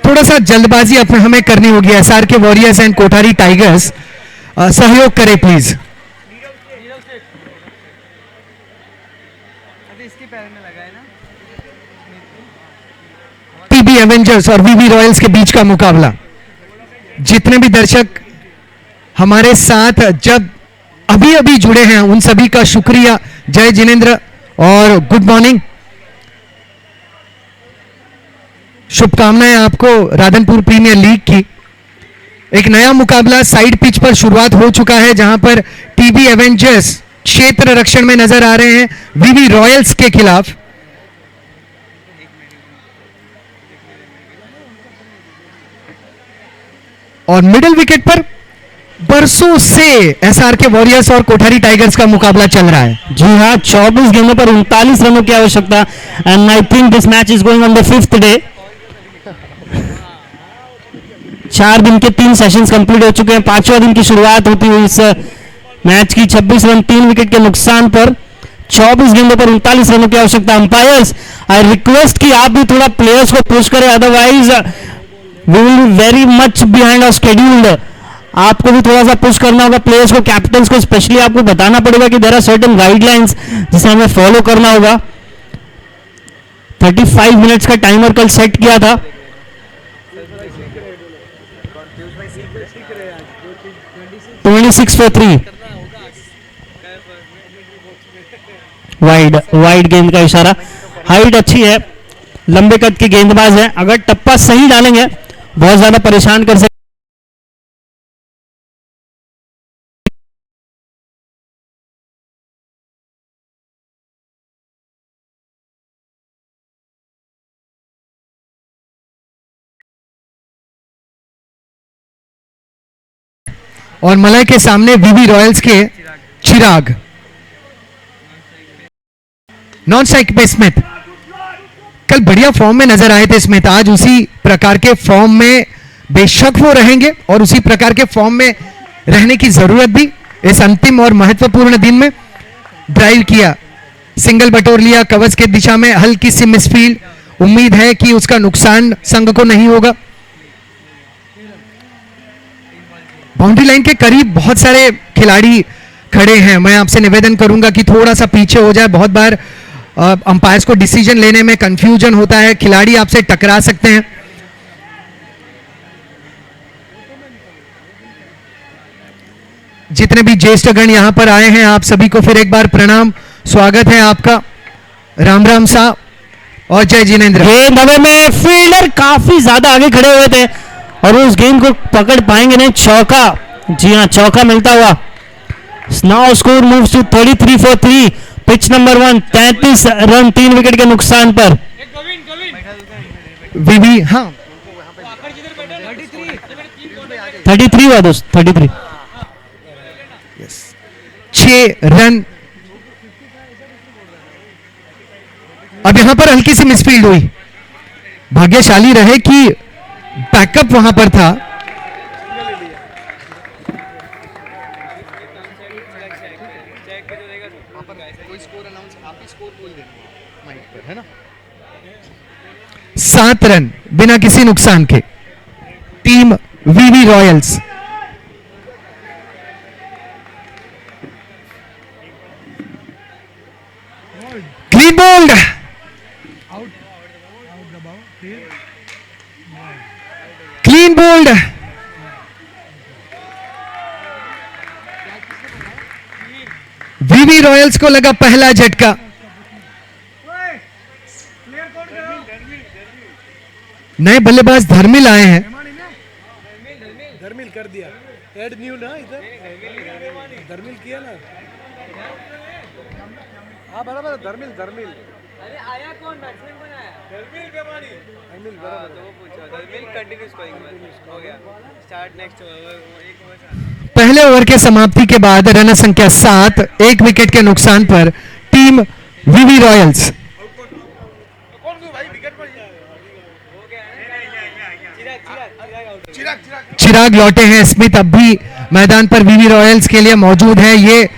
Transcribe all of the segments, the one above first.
थोड़ा सा जल्दबाजी हमें करनी होगी। एसआर के वॉरियर्स एंड कोठारी टाइगर्स सहयोग करें प्लीज। टीबी एवेंजर्स और वीवी रॉयल्स के बीच का मुकाबला। जितने भी दर्शक हमारे साथ जब अभी अभी जुड़े हैं उन सभी का शुक्रिया। जय जिनेंद्र और गुड मॉर्निंग, शुभकामनाएं आपको राधनपुर प्रीमियर लीग की। एक नया मुकाबला साइड पिच पर शुरुआत हो चुका है, जहां पर टीबी एवेंजर्स क्षेत्र रक्षण में नजर आ रहे हैं वीवी रॉयल्स के खिलाफ। और मिडिल विकेट पर बरसों से एसआर के वॉरियर्स और कोठारी टाइगर्स का मुकाबला चल रहा है। जी हाँ, 24 गेंदों पर 39 रनों की आवश्यकता। And I think this match is going on the 5th day. 4 दिन के 3 सेशंस कंप्लीट हो चुके हैं। 5वां दिन की शुरुआत होती हुई इस मैच की 26 रन 3 विकेट के नुकसान पर 24 गेंदों पर 39 रनों की आवश्यकता। अंपायर्स आई रिक्वेस्ट कि आप भी थोड़ा प्लेयर्स को पुश करें, otherwise we will be very much behind our scheduled. आपको भी थोड़ा सा पुश करना होगा प्लेयर्स को, कैप्टन्स को स्पेशली आपको बताना पड़ेगा कि देयर आर सर्टेन गाइडलाइंस जिसे हमें फॉलो करना होगा। 35 मिनट्स का टाइमर कल सेट किया था। वाइड गेंद का इशारा। हाइट अच्छी है, लंबे कद के गेंदबाज है, अगर टप्पा सही डालेंगे बहुत ज्यादा परेशान कर सकते। और मलय के सामने वीवी रॉयल्स के चिराग। नॉन स्ट्राइक पे स्मिथ कल बढ़िया फॉर्म में नजर आए थे स्मिथ। आज उसी प्रकार के फॉर्म में बेशक वो रहेंगे और उसी प्रकार के फॉर्म में रहने की जरूरत भी इस अंतिम और महत्वपूर्ण दिन में। ड्राइव किया, सिंगल बटोर लिया कवच के दिशा में, हल्की सी मिसफील्ड। उम्मीद है कि उसका नुकसान संघ को नहीं होगा। बाउंड्री लाइन के करीब बहुत सारे खिलाड़ी खड़े हैं। मैं आपसे निवेदन करूंगा कि थोड़ा सा पीछे हो जाए। बहुत बार अंपायर्स को डिसीजन लेने में कंफ्यूजन होता है, खिलाड़ी आपसे टकरा सकते हैं। जितने भी ज्येष्ठगण यहां पर आए हैं आप सभी को फिर एक बार प्रणाम, स्वागत है आपका। राम राम साहब और जय जिनेंद्र। गेंद हवा में, फील्डर काफी ज्यादा आगे खड़े हुए थे और उस गेंद को पकड़ पाएंगे नहीं। चौका, जी हाँ चौका मिलता हुआ। Now score moves to 33 for 3। Pitch number 1, 33 run 3 wicket के नुकसान पर। वीवी हाँ 33 हुआ दोस्त, 33। 6 रन। अब यहां पर हल्की सी मिसफील्ड हुई। भाग्यशाली रहे कि बैकअप वहां पर था। है ना 7 रन बिना किसी नुकसान के। Team VV royals clean bold. Clean bold. VV royals को लगा पहला झटका। नए बल्लेबाज धर्मिल आए हैं। धर्मिल कर दिया, एड न्यू ना इधर धर्मिल किया ना। हाँ बराबर, धर्मिल। अरे आया कौन, बैट्समैन कौन आया? धर्मिल बेमानी। धर्मिल बराबर, तो वो पूछा। धर्मिल कंटिन्यू स्कोरिंग हो गया। Start next over. पहले ओवर के समाप्ति के बाद रन संख्या 7, 1 विकेट के नुकसान पर टीम वीवी रॉयल्स। चिराग लौटे हैं, स्मिथ अब भी मैदान पर वीवी रॉयल्स के लिए मौजूद है। ये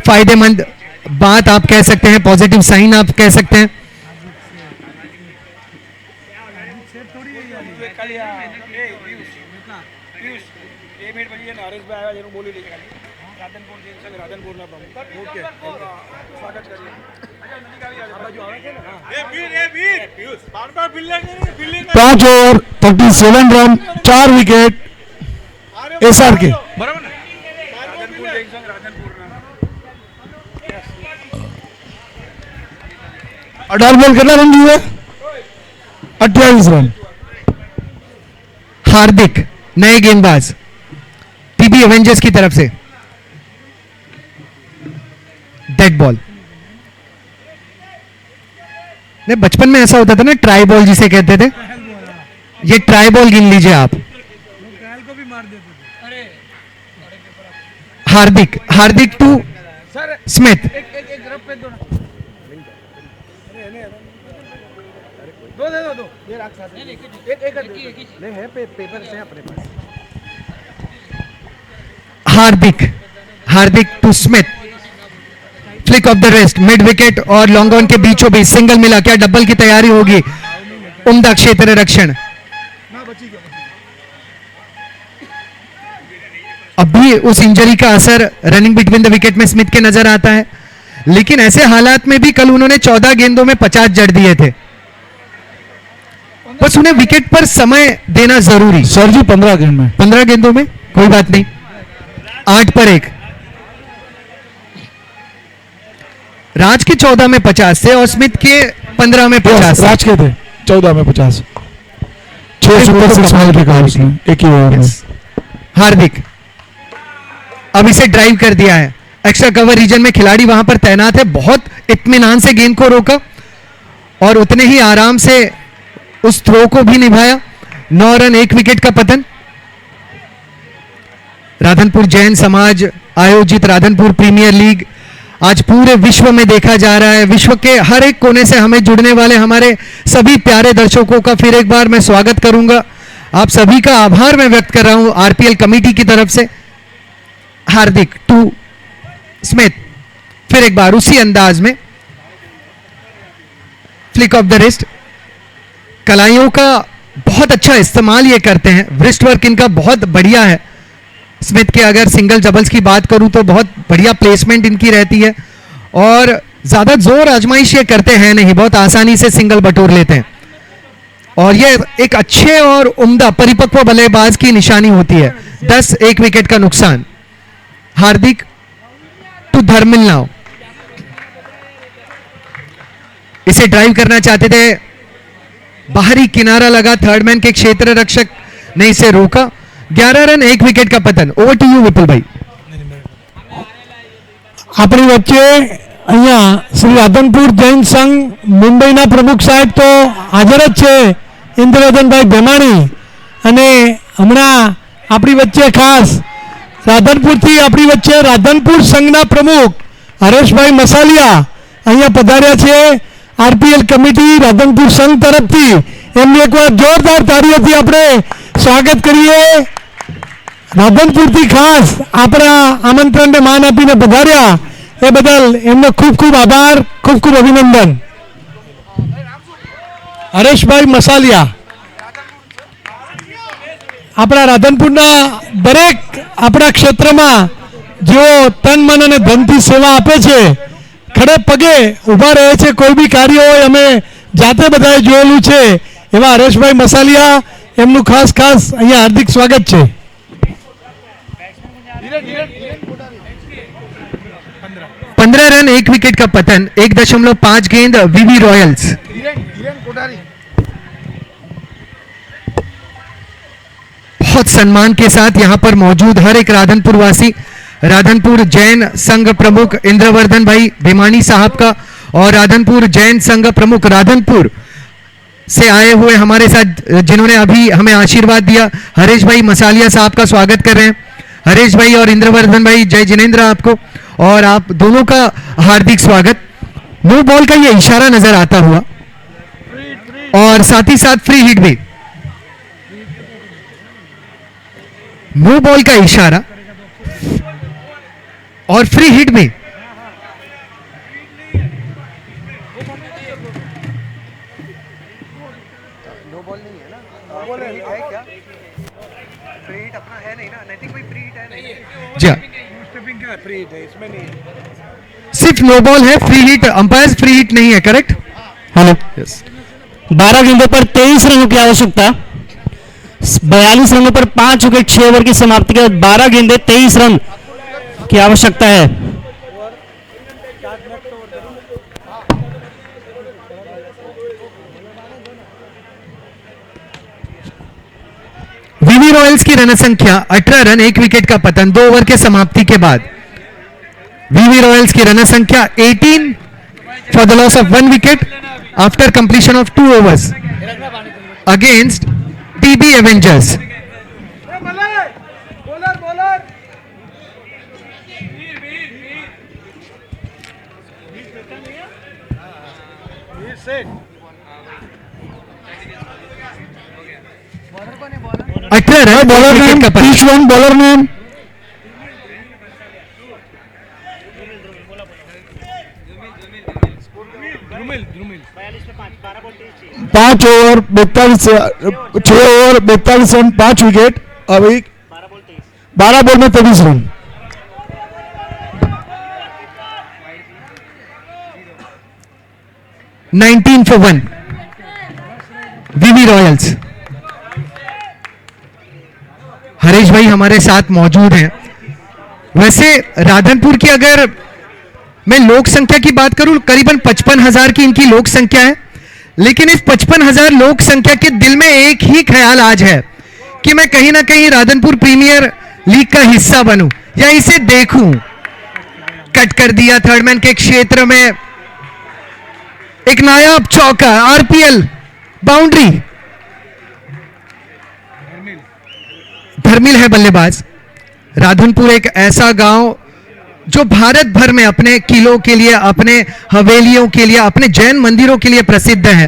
फायदेमंद बात आप कह सकते हैं, पॉजिटिव साइन आप कह सकते हैं। पांच ओवर 37 रन 4 विकेट SR के। 18 बॉल कितना रन दिए? 28 रन। हार्दिक नए गेंदबाज टीबी एवेंजर्स की तरफ से, डेड बॉल। नहीं, बचपन में ऐसा होता था ना, ट्राई बॉल जिसे कहते थे, ये ट्राई बॉल गिन लीजिए आप। Hardik to Smith. Hardik to Smith, flick off the rest, mid wicket और लॉन्ग ऑन के बीचों बीच सिंगल मिला। क्या डबल की तैयारी होगी? उम्दा क्षेत्र रक्षण। अभी उस इंजरी का असर रनिंग बिटवीन द विकेट में स्मिथ के नजर आता है, लेकिन ऐसे हालात में भी कल उन्होंने 14 गेंदों में 50 जड़ दिए थे। बस उन्हें विकेट पर समय देना जरूरी। सर जी 15 गेंद में, 15 गेंदों में कोई बात नहीं। 8 पर 1। राज के 14 में 50 थे और स्मिथ के 15 में 50। राज के थे 14 में 50। 6 सुपर 6 मार के कहा उसने एक ही ओवर में। हार्दिक अब इसे ड्राइव कर दिया है। एक्स्ट्रा कवर रीजन में खिलाड़ी वहां पर तैनात है, बहुत इत्मीनान से गेंद को रोका और उतने ही आराम से उस थ्रो को भी निभाया। 9 रन 1 विकेट का पतन। राधनपुर जैन समाज आयोजित राधनपुर प्रीमियर लीग आज पूरे विश्व में देखा जा रहा है। विश्व के हर एक कोने से हमें जुड़ने वाले हमारे सभी प्यारे दर्शकों का फिर एक बार मैं स्वागत करूंगा। आप सभी का आभार मैं व्यक्त कर रहा हूं आरपीएल कमेटी की तरफ से। हार्दिक टू स्मिथ, फिर एक बार उसी अंदाज में फ्लिक ऑफ द रिस्ट। कलाइयों का बहुत अच्छा इस्तेमाल ये करते हैं, रिस्ट वर्क इनका बहुत बढ़िया है। स्मिथ के अगर सिंगल डबल्स की बात करूं तो बहुत बढ़िया प्लेसमेंट इनकी रहती है और ज्यादा जोर आजमाइश ये करते हैं नहीं, बहुत आसानी से सिंगल बटोर लेते हैं और ये एक अच्छे और उम्दा परिपक्व बल्लेबाज की निशानी होती है। 10 1 विकेट का नुकसान। हार्दिक टू धर्मिल नाउ, इसे ड्राइव करना चाहते थे, बाहरी किनारा लगा, थर्ड मैन के क्षेत्र रक्षक ने इसे रोका। 11 रन 1 विकेट का पतन। ओवर टू यू विपुल भाई। આપણી વચ્ચે અહીંયા શ્રી રાધનપુર જૈન સંઘ મુંબઈના પ્રમુખ સાહેબ તો હાજર જ છે, ઇન્દ્રવર્ધનભાઈ ભેમાણી, અને હમણાં આપણી વચ્ચે ખાસ રાધનપુરથી આપણી વચ્ચે રાધનપુર સંઘના પ્રમુખ હરેશભાઈ મસાલિયા અહીંયા પધાર્યા છે આરપીએલ કમિટી રાધનપુર સંઘ તરફથી। એમની એકવાર જોરદાર તાળીઓથી આપણે સ્વાગત કરીએ। રાધનપુરથી ખાસ આપણા આમંત્રણને માન આપીને પધાર્યા એ બદલ એમનો ખૂબ ખૂબ આભાર, ખૂબ ખૂબ અભિનંદન। હરેશભાઈ મસાલિયા આપણા રાધનપુરના દરેક આપણા ક્ષેત્રમાં જેઓ તન મન અને ધનથી સેવા આપે છે, ખડે પગે ઊભા રહે છે, કોઈ બી કાર્ય હોય અમે જાતે બધાએ જોયેલું છે, એવા હરેશભાઈ મસાલિયા, એમનું ખાસ ખાસ અહીંયા હાર્દિક સ્વાગત છે। 15 रन 1 विकेट का पतन। 1.5 गेंद वीवी रॉयल्स। बहुत सम्मान के साथ यहां पर मौजूद हर एक राधनपुर वासी, राधनपुर जैन संघ प्रमुख इंद्रवर्धन भाई भीमानी साहब का और राधनपुर जैन संघ प्रमुख राधनपुर से आए हुए हमारे साथ जिन्होंने अभी हमें आशीर्वाद दिया, हरेश भाई मसालिया साहब का स्वागत कर रहे हैं। हरेश भाई और इंद्रवर्धन भाई, जय जिनेंद्र आपको और आप दोनों का हार्दिक स्वागत। नो बॉल का ये इशारा नजर आता हुआ और साथ ही साथ फ्री हिट भी, नो बॉल का इशारा और फ्री हिट भी। नो बॉल नहीं है ना, बॉल है क्या? फ्री हिट अपना है नहीं ना, नैतिक भाई फ्री हिट है नहीं। जी हाँ, स्टेपिंग का फ्री हिट है, इसमें नहीं है। सिर्फ नो बॉल है, free hit umpire free hit नहीं है, करेक्ट? Hello, yes. 12 गेंदों पर 23 रनों की आवश्यकता, 42 रनों पर 5 विकेट 6 ओवर की समाप्ति के बाद 12 गेंदे 23 रन की आवश्यकता है। वीवी रॉयल्स की रन संख्या 18 रन, 1 विकेट का पतन 2 ओवर के समाप्ति के बाद। वीवी रॉयल्स की रन संख्या 18 for the loss of 1 wicket after completion of 2 overs against TB Avengers. अठारह रन, बॉलर विकेट नेम, का पतन। Each one bowler name. 5 over 42, 6 over 42 run, 5 wicket. अभी 12 बॉल में 23 run. Nineteen for 1 VV Royals. Harish भाई हमारे साथ मौजूद हैं। वैसे राधनपुर की अगर मैं लोक संख्या की बात करूं, करीबन 55,000 की इनकी लोक संख्या है, लेकिन इस 55,000 लोक संख्या के दिल में एक ही ख्याल आज है कि मैं कहीं ना कहीं राधनपुर प्रीमियर लीग का हिस्सा बनूं या इसे देखूं। कट कर दिया थर्ड मैन के क्षेत्र में, एक नायाब चौका, आरपीएल बाउंड्री। धर्मिल है बल्लेबाज। राधनपुर एक ऐसा गांव जो भारत भर में अपने किलों के लिए, अपने हवेलियों के लिए, अपने जैन मंदिरों के लिए प्रसिद्ध है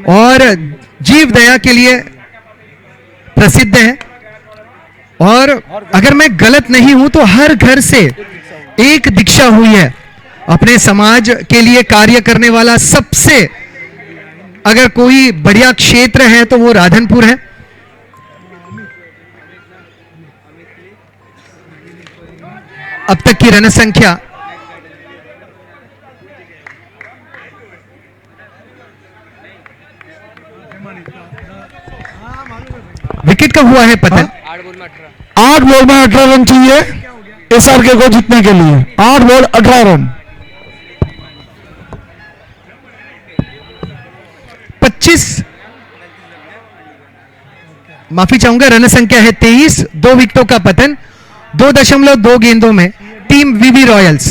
और जीव दया के लिए प्रसिद्ध है। और अगर मैं गलत नहीं हूं तो हर घर से एक दीक्षा हुई है। अपने समाज के लिए कार्य करने वाला सबसे अगर कोई बढ़िया क्षेत्र है तो वो राधनपुर है। अब तक की रन संख्या विकेट का हुआ है पतन। 8 बॉल में 18 रन चाहिए एसआरके को जीतने के लिए। 8 बॉल 18 रन। 25, माफी चाहूंगा, रन संख्या है 23, 2 विकेटों का पतन 2.2 गेंदों में टीम वीवी रॉयल्स।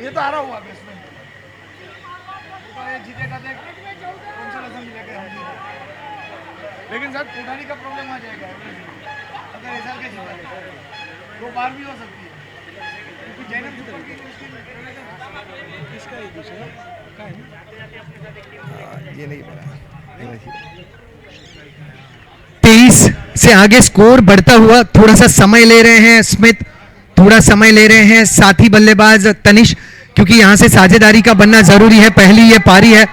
ये तो हारा हुआ इसमें, जीतेगा देख कौन सा लेसन मिलेगा हम जीते। लेकिन सर कोठारी का प्रॉब्लम आ जाएगा अगर ऐसा के जीता दो बार भी हो सकती है, क्योंकि जैनम सुपर की इसका एक दूसरा का है ये नहीं पता। 23 से आगे स्कोर बढ़ता हुआ, थोड़ा सा समय ले रहे हैं स्मिथ, थोड़ा समय ले रहे हैं साथी बल्लेबाज तनिष, क्योंकि यहां से साझेदारी का बनना जरूरी है। पहली ये पारी है,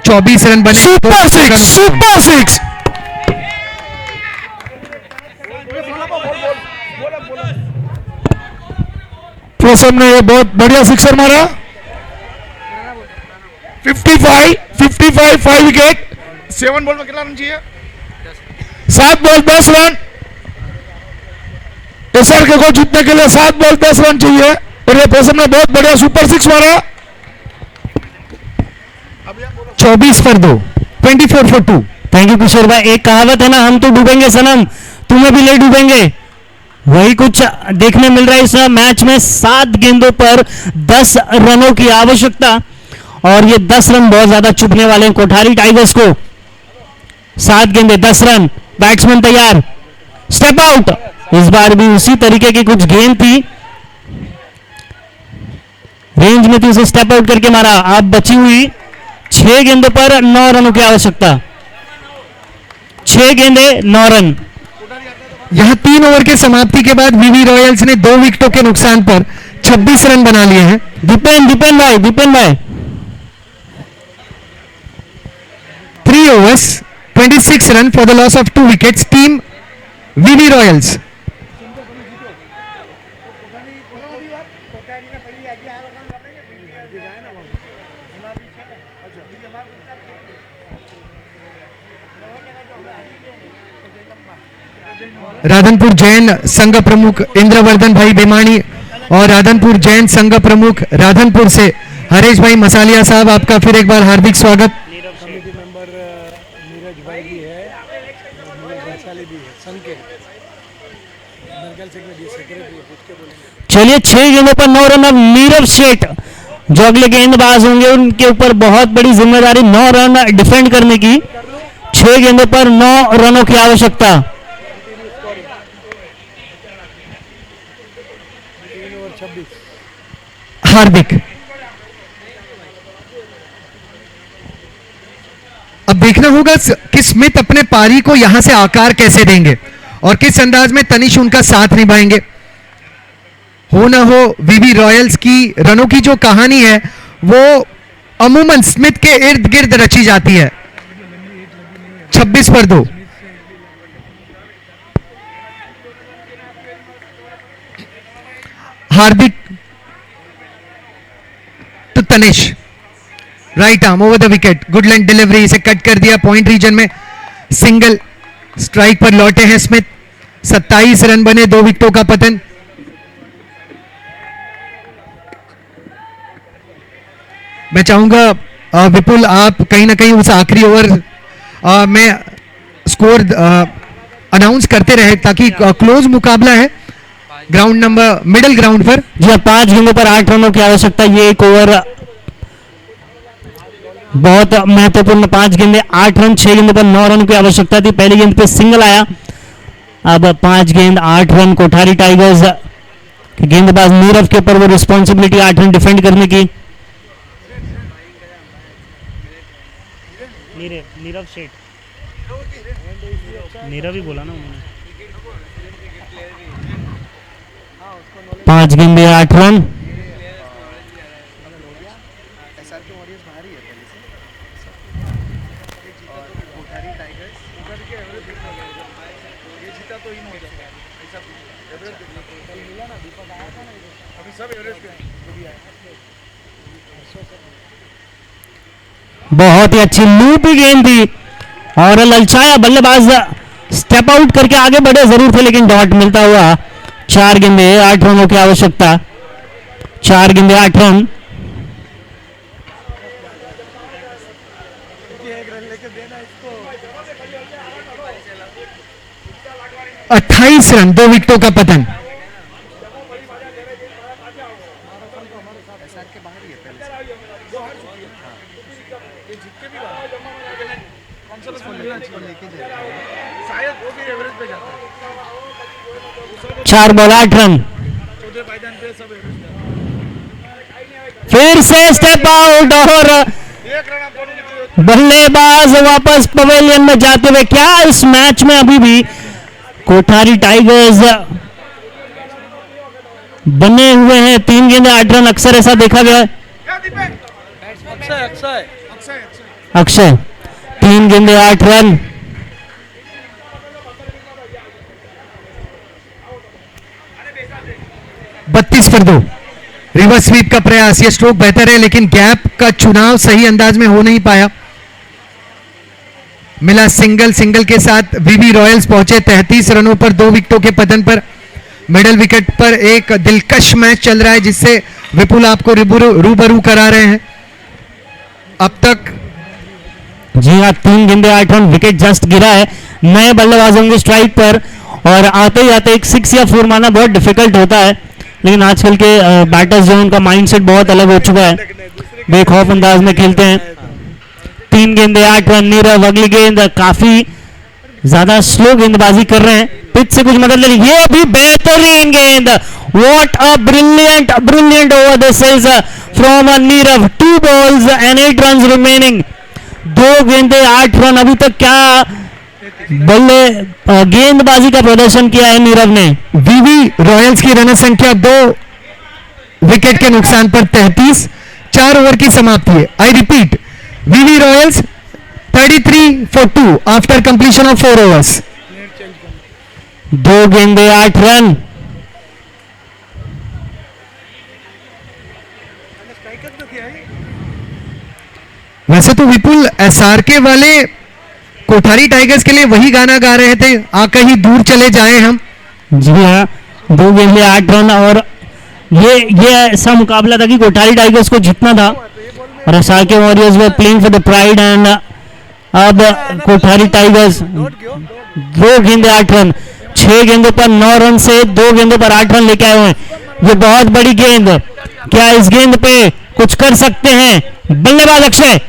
24 रन बने। Super six, super six. प्रोसम ने ये बहुत बढ़िया सिक्सर मारा। 55, 5 विकेट। 7 बॉल में कितना रन चाहिए? 7 बॉल 10 रन। एसआरके को जीतने के लिए 7 बॉल 10 रन चाहिए और ये प्रोसम ने बहुत बढ़िया सुपर सिक्स मारा। 24 for 2, 24 for 2। थैंक यू किशोर भाई। एक कहावत है ना, हम तो डूबेंगे सनम, तुम्हें भी ले डूबेंगे, वही कुछ देखने मिल रहा है इस मैच में। 7 गेंदों पर 10 रनों की आवश्यकता और ये 10 रन बहुत ज्यादा चुभने वाले हैं कोठारी टाइगर्स को। 7 गेंदे 10 रन, बैट्समैन तैयार, स्टेप आउट। इस बार भी उसी तरीके की कुछ गेंद थी, रेंज में थी, उसे स्टेप आउट करके मारा। अब बची हुई 6 गेंदों पर 9 रनों की आवश्यकता। 6 गेंदे 9 रन। यहां 3 ओवर के समाप्ति के बाद वीवी रॉयल्स ने 2 विकेटों के नुकसान पर 26 रन बना लिए हैं। दीपेन भाई 3 overs 26 run for the loss of 2 wickets. Team VV Royals. Radhanpur Jain संघ प्रमुख इंद्रवर्धन भाई बेमानी और राधनपुर जैन संघ प्रमुख राधनपुर से हरेश भाई मसालिया साहब, आपका फिर एक बार हार्दिक स्वागत। कमेटी मेंबर नीरज भाई भी है, नीरज वैशाली भी है, संघ के जनरल सेक्रेटरी है, पूछ के बोलेंगे। चलिए 6 गेंदों पर 9 रन। अब नीरव शेठ जो अगले गेंदबाज होंगे उनके ऊपर बहुत बड़ी जिम्मेदारी 9 रन डिफेंड करने की। 6 गेंदों पर 9 रनों की आवश्यकता। 3 ओवर 26। हार्दिक, अब देखना होगा कि स्मिथ अपने पारी को यहां से आकार कैसे देंगे और किस अंदाज में तनिष उनका साथ निभाएंगे। हो ना हो वीवी रॉयल्स की रनों की जो कहानी है वो अमूमन स्मिथ के इर्द गिर्द रची जाती है। 26 पर 2। हार्दिक तो Tanish, right arm over the wicket, good length delivery, इसे कट कर दिया पॉइंट रीजन में। सिंगल स्ट्राइक पर लौटे हैं स्मिथ। 27 रन बने, 2 विकेटों का पतन। मैं चाहूंगा विपुल आप कहीं ना कहीं उस आखिरी ओवर में स्कोर अनाउंस करते रहे ताकि क्लोज मुकाबला है ग्राउंड नंबर मिडिल ग्राउंड पर। जी हाँ, 5 गेंदों पर 8 रनों की आवश्यकता। ये एक ओवर बहुत महत्वपूर्ण। 5 गेंदे 8 रन, 6 गेंदों पर 9 रन की आवश्यकता थी। पहली गेंद पे सिंगल आया, अब 5 गेंद 8 रन। कोठारी टाइगर्स के गेंदबाज नीरव के ऊपर वो रिस्पॉन्सिबिलिटी 8 रन डिफेंड करने की। नीरव शेठ, नीरव ही बोला ना उन्होंने। 5 गेंदे 8 रन। बहुत ही अच्छी लूपी गेंद थी और ललचाया बल्लेबाज स्टेप आउट करके आगे बढ़े जरूर थे, लेकिन डॉट मिलता हुआ। 4 गेंदे 8 रनों की आवश्यकता। 4 गेंदे 8 रन। 28 रन, 2 विकेटों का पतन। शायद वो भी एवरेज पे जाता है। 4 बॉल 8 रन। चौथे पायदान पे सब एवरेज पे। फिर से स्टेप आउट और 1 रन आप दोनों बल्लेबाज वापस पवेलियन में जाते हुए। क्या इस मैच में अभी भी कोठारी टाइगर्स बने हुए हैं। 3 गेंदे 8 रन, अक्सर ऐसा देखा गया है। अक्षय 3 गेंदे 8 रन। बत्तीस पर 2। रिवर्स स्वीप का प्रयास, ये स्ट्रोक बेहतर है लेकिन गैप का चुनाव सही अंदाज में हो नहीं पाया। मिला सिंगल, सिंगल के साथ वीवी रॉयल्स पहुंचे 33 रनों पर 2 विकेटों के पतन पर। मिडिल विकेट पर एक दिलकश मैच चल रहा है जिससे विपुल आपको रूबरू करा रहे हैं अब तक। जी हाँ, 3 गेंदे 8 रन, विकेट जस्ट गिरा है। नए बल्लेबाज होंगे स्ट्राइक पर और आते ही आते एक 6 या 4 मारना बहुत डिफिकल्ट होता है, लेकिन आजकल के बैटर्स जो उनका माइंडसेट बहुत अलग हो चुका है, बेखौफ अंदाज में खेलते हैं। 3 गेंदे 8 रन। नीरव अगली गेंद, काफी ज्यादा स्लो गेंदबाजी कर रहे हैं, पिच से कुछ मदद ले। ये भी बेहतरीन गेंद, what a brilliant over this is from Nirav. 2 balls and 8 runs remaining. 2 गेंदे 8 रन। अभी तक क्या बल्ले गेंदबाजी का प्रदर्शन किया है नीरव ने। वीवी रॉयल्स की रन संख्या 2 विकेट के नुकसान पर 33। 4 ओवर की समाप्ति है। I repeat, VV Royals 33 for 2 after completion of 4 overs. 2 गेंदे 8 रन। वैसे तो विपुल एसआरके वाले कोठारी टाइगर्स के लिए वही गाना गा रहे थे, आ कहीं दूर चले जाएं हम। जी हाँ, 2 गेंदे 8 रन। और ये ऐसा मुकाबला था कि कोठारी टाइगर्स को जीतना था और SRK warriors were playing for the pride. And अब कोठारी टाइगर्स 2 गेंदे 8 रन, 6 गेंदों पर 9 रन से 2 गेंदों पर 8 रन लेके आए हुए हैं। ये बहुत बड़ी गेंद, क्या इस गेंद पे कुछ कर सकते हैं? बल्लेबाज अक्षय,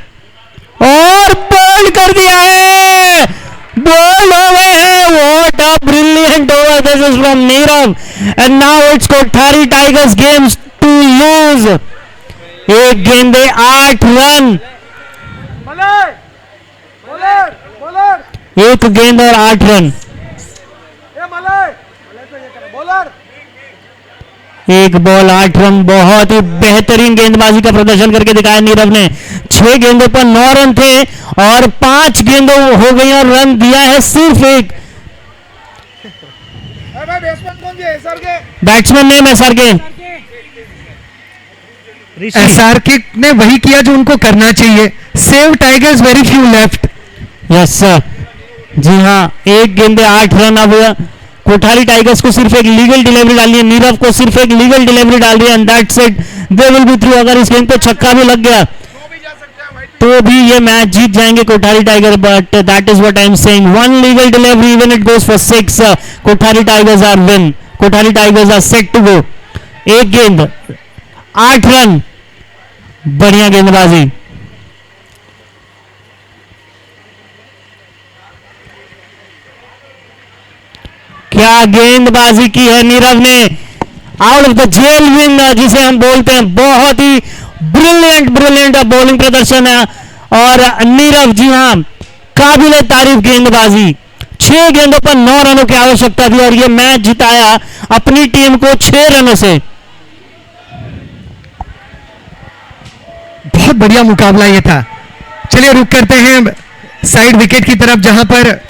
और बॉल कर दिया है, बॉल हो गए हैं। What a brilliant over this is from Nirav. And now it's Kothari Tigers games to lose. 1 गेंदे 8 रन, बॉलर बॉलर बॉलर 1 गेंद और 8 रन। Bowler 1 ball 8 run. बहुत ही बेहतरीन गेंदबाजी का प्रदर्शन करके दिखाया नीरव ने। 6 गेंदों पर 9 रन थे और 5 गेंदों हो गई और रन दिया है सिर्फ 1। बैट्समैन कौन जी है सर के? Batsman name SRK. एसआरके ने वही किया जो उनको करना चाहिए, save tigers, very few left. Yes sir, जी हाँ, 1 गेंदे 8 रन। अब कोठारी टाइगर्स को सिर्फ एक लीगल डिलीवरी डालनी है, नीरव को सिर्फ एक लीगल डिलीवरी डाल दी, and that's it, they will be through. अगर इस गेंद पे छक्का भी लग गया तो भी ये मैच जीत जाएंगे Kothari Tiger, but that is what I am saying. 1 legal delivery, even it goes for 6, Kothari Tigers are win, Kothari Tigers are set to go. 1 गेंद 8 रन, बढ़िया गेंदबाजी। क्या गेंदबाजी की है नीरव ने, out of the jail win जिसे हम बोलते हैं। बहुत ही ब्रिलियंट बॉलिंग प्रदर्शन है और नीरव, जी हाँ, काबिले तारीफ गेंदबाजी। 6 गेंदों पर 9 रनों की आवश्यकता थी और ये मैच जिताया अपनी टीम को 6 रनों से। बहुत बढ़िया मुकाबला ये था। चलिए रुक करते हैं साइड विकेट की तरफ, जहां पर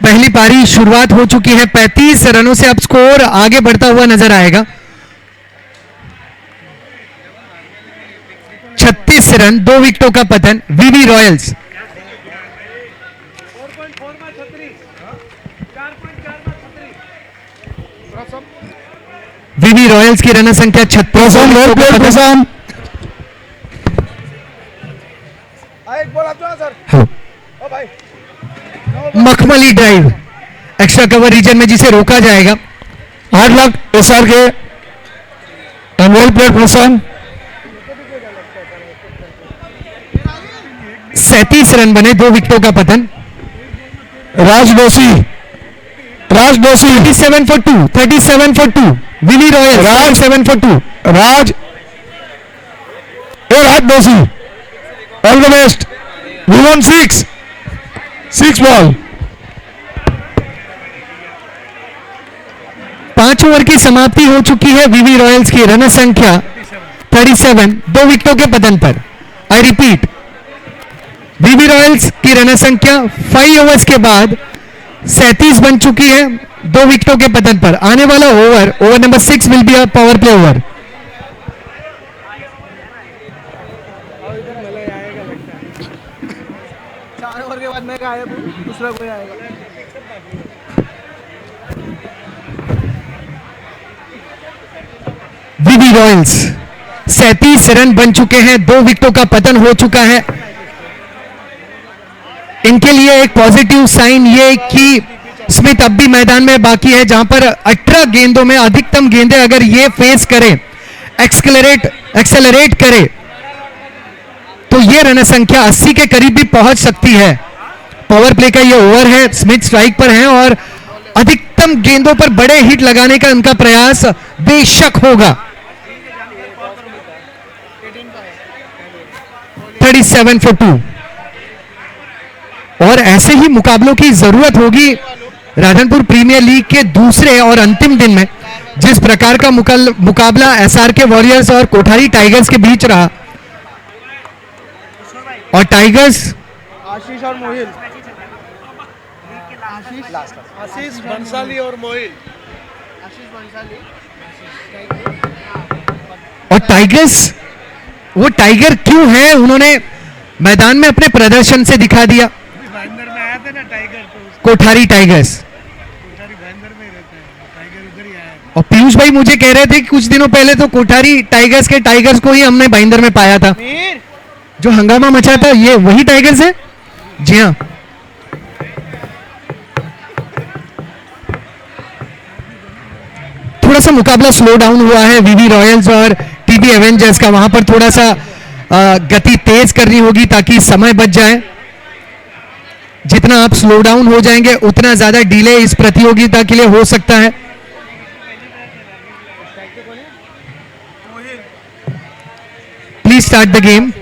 पहली पारी शुरुआत हो चुकी है। 35 रनों से अब स्कोर आगे बढ़ता हुआ नजर आएगा। 36 रन, 2 विकेटों का पतन। वीवी रॉयल्स 4.4 में 36, 4.4 में 36। वीवी रॉयल्स की रन संख्या 36। एक बॉल आपको ना सर। हाँ। ओ भाई मखमली ड्राइव एक्स्ट्रा कवर रीजन में जिसे रोका जाएगा। 8 lakh SRK and well played person. 37 run बने, 2 विकेटों का पतन। राज दोषी 37 for 2, 37 for 2। VV Royals 37 for 2। Raj Doshi, all the best. We want 6 ball. 5 over की समाप्ति हो चुकी है। वीवी रॉयल्स की रन संख्या 37, 2 विकेटों के पतन पर। आई रिपीट, वीवी रॉयल्स की रन संख्या 5 ओवर्स के बाद 37 बन चुकी है, 2 विकेटों के पतन पर। आने वाला over number 6 will be a power play over. Over के बाद मैं का आया, दूसरा कोई आएगा। वीवी रॉयल्स 37 रन बन चुके हैं, 2 विकेटों का पतन हो चुका है। इनके लिए एक पॉजिटिव साइन ये कि स्मिथ अब भी मैदान में बाकी है, जहां पर 18 गेंदों में अधिकतम गेंदें अगर ये फेस करे, एक्सेलरेट करे, तो ये रन संख्या 80 के करीब भी पहुंच सकती है। पावर प्ले का ये ओवर है, स्मिथ स्ट्राइक पर हैं और अधिकतम गेंदों पर बड़े हिट लगाने का उनका प्रयास बेशक होगा। 37 for 2। और ऐसे ही मुकाबलों की जरूरत होगी राधनपुर प्रीमियर लीग के दूसरे और अंतिम दिन में, जिस प्रकार का मुकाबला एसआर के वॉरियर्स और कोठारी टाइगर्स के बीच रहा, और टाइगर्स आशीष और मोहिल, आशीष बंसाली और मोहिल, आशीष बंसाली और टाइगर्स वो टाइगर क्यों है, उन्होंने मैदान में अपने प्रदर्शन से दिखा दिया। भाईंदर में आया था ना टाइगर, तो कोठारी टाइगर्स कोठारी भाईंदर में ही रहता है, टाइगर उधर ही आया है। और पीयूष भाई मुझे कह रहे थे कि कुछ दिनों पहले तो कोठारी टाइगर्स के टाइगर्स को ही हमने भाईंदर में पाया था, मीर जो हंगामा मचा था, ये वही टाइगर्स है। जी हाँ, थोड़ा सा मुकाबला स्लो डाउन हुआ है वीवी रॉयल्स और टीबी एवेंजर्स का, वहां पर थोड़ा सा गति तेज करनी होगी ताकि समय बच जाए। जितना आप स्लो डाउन हो जाएंगे उतना ज्यादा डिले इस प्रतियोगिता के लिए हो सकता है। Please start the game.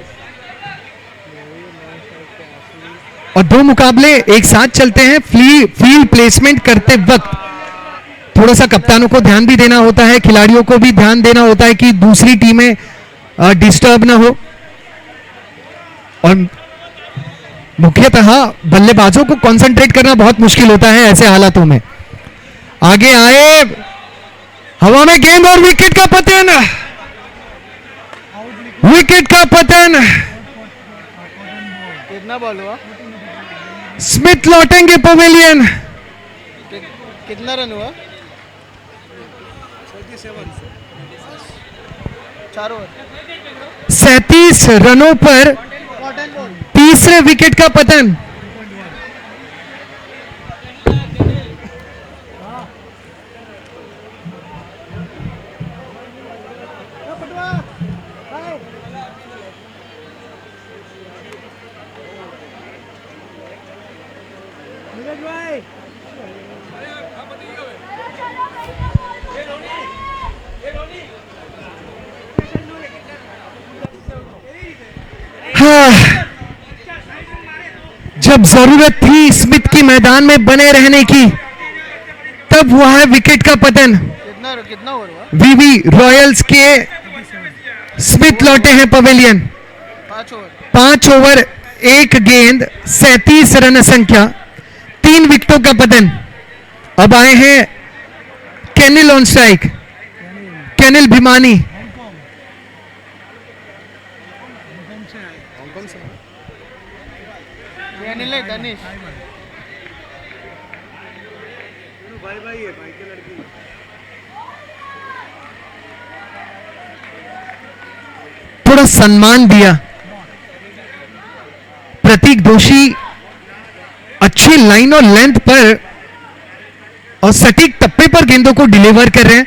और दो मुकाबले एक साथ चलते हैं। फील्ड प्लेसमेंट करते वक्त थोड़ा सा कप्तानों को ध्यान भी देना होता है, खिलाड़ियों को भी ध्यान देना होता है कि दूसरी टीमें डिस्टर्ब ना हो, और मुख्यतः बल्लेबाजों को कंसंट्रेट करना बहुत मुश्किल होता है ऐसे हालातों में। आगे आए, हवा में गेंद और विकेट का पतन, विकेट का पतन। कितना बॉल हुआ, स्मिथ लौटेंगे पवेलियन। कितना रन हुआ, 4 ओवर, 37 रनों पर तीसरे विकेट का पतन। हाँ, जब जरूरत थी स्मिथ की मैदान में बने रहने की, तब हुआ है विकेट का पतन। कितना ओवर हुआ, वीवी रॉयल्स के स्मिथ लौटे हैं पवेलियन। 5 ओवर, 5 ओवर 1 गेंद, 37 रन संख्या, 3 विकेटों का पतन। अब आए हैं केनिल ऑन स्ट्राइक, केनिल भिमानी। तनिष थोड़ा सम्मान दिया। प्रतीक दोषी अच्छी लाइन और लेंथ पर और सटीक टप्पे पर गेंदों को डिलीवर कर रहे हैं,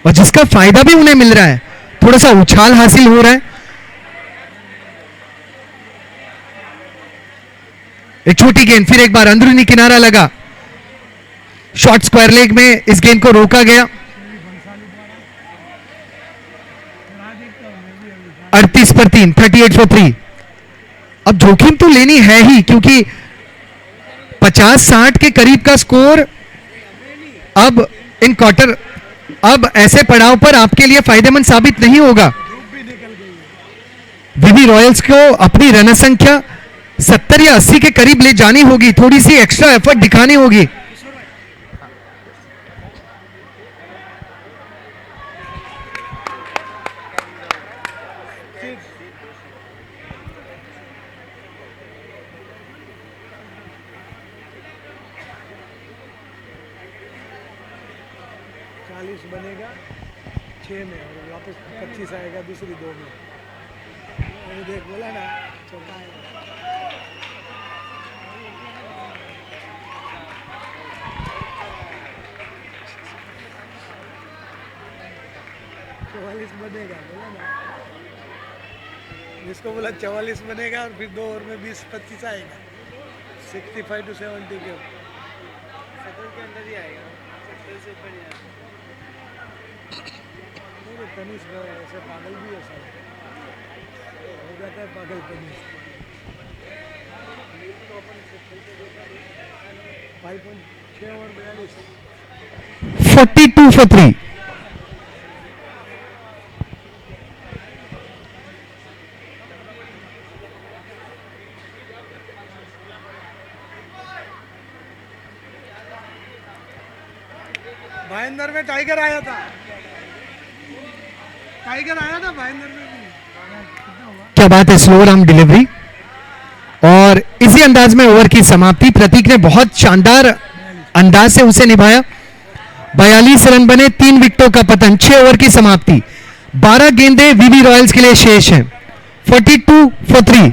और जिसका फायदा भी उन्हें मिल रहा है। थोड़ा सा उछाल हासिल हो रहा है। एक छोटी गेंद, फिर एक बार अंदरूनी किनारा लगा, शॉर्ट स्क्वायर लेग में इस गेंद को रोका गया। 38 पर 3, 38 for 3। अब जोखिम तो लेनी है ही, क्योंकि 50-60 के करीब का स्कोर अब इन क्वार्टर, अब ऐसे पड़ाव पर आपके लिए फायदेमंद साबित नहीं होगा। वीवी रॉयल्स को अपनी रन संख्या 70 या 80 के करीब ले जानी होगी, थोड़ी सी एक्स्ट्रा एफर्ट दिखानी होगी। बनेगा 6 में और वापस 25 आएगा दूसरी 2 में। देख बोला ना, चौका आएगा। बनेगा बोला ना, जिसको बोला 44 बनेगा और फिर 2 ओवर में 20-25 आएगा। 65 to 70 के 70 के अंदर ही आएगा, 70 से ऊपर ही आएगा। तनिष ऐसे पागल भी है, सर हो जाता है पागल तनिष। 5.6 over 42, 42 for 3। भाईंदर में टाइगर आया था, टाइगर आया था भाईंदर में भी। क्या बात है, स्लो आर्म डिलीवरी और इसी अंदाज में ओवर की समाप्ति। प्रतीक ने बहुत शानदार अंदाज से उसे निभाया। 42 रन बने, 3 विकेटों का पतन, 6 ओवर की समाप्ति। 12 गेंदें वीवी रॉयल्स के लिए शेष हैं। 42 for 3।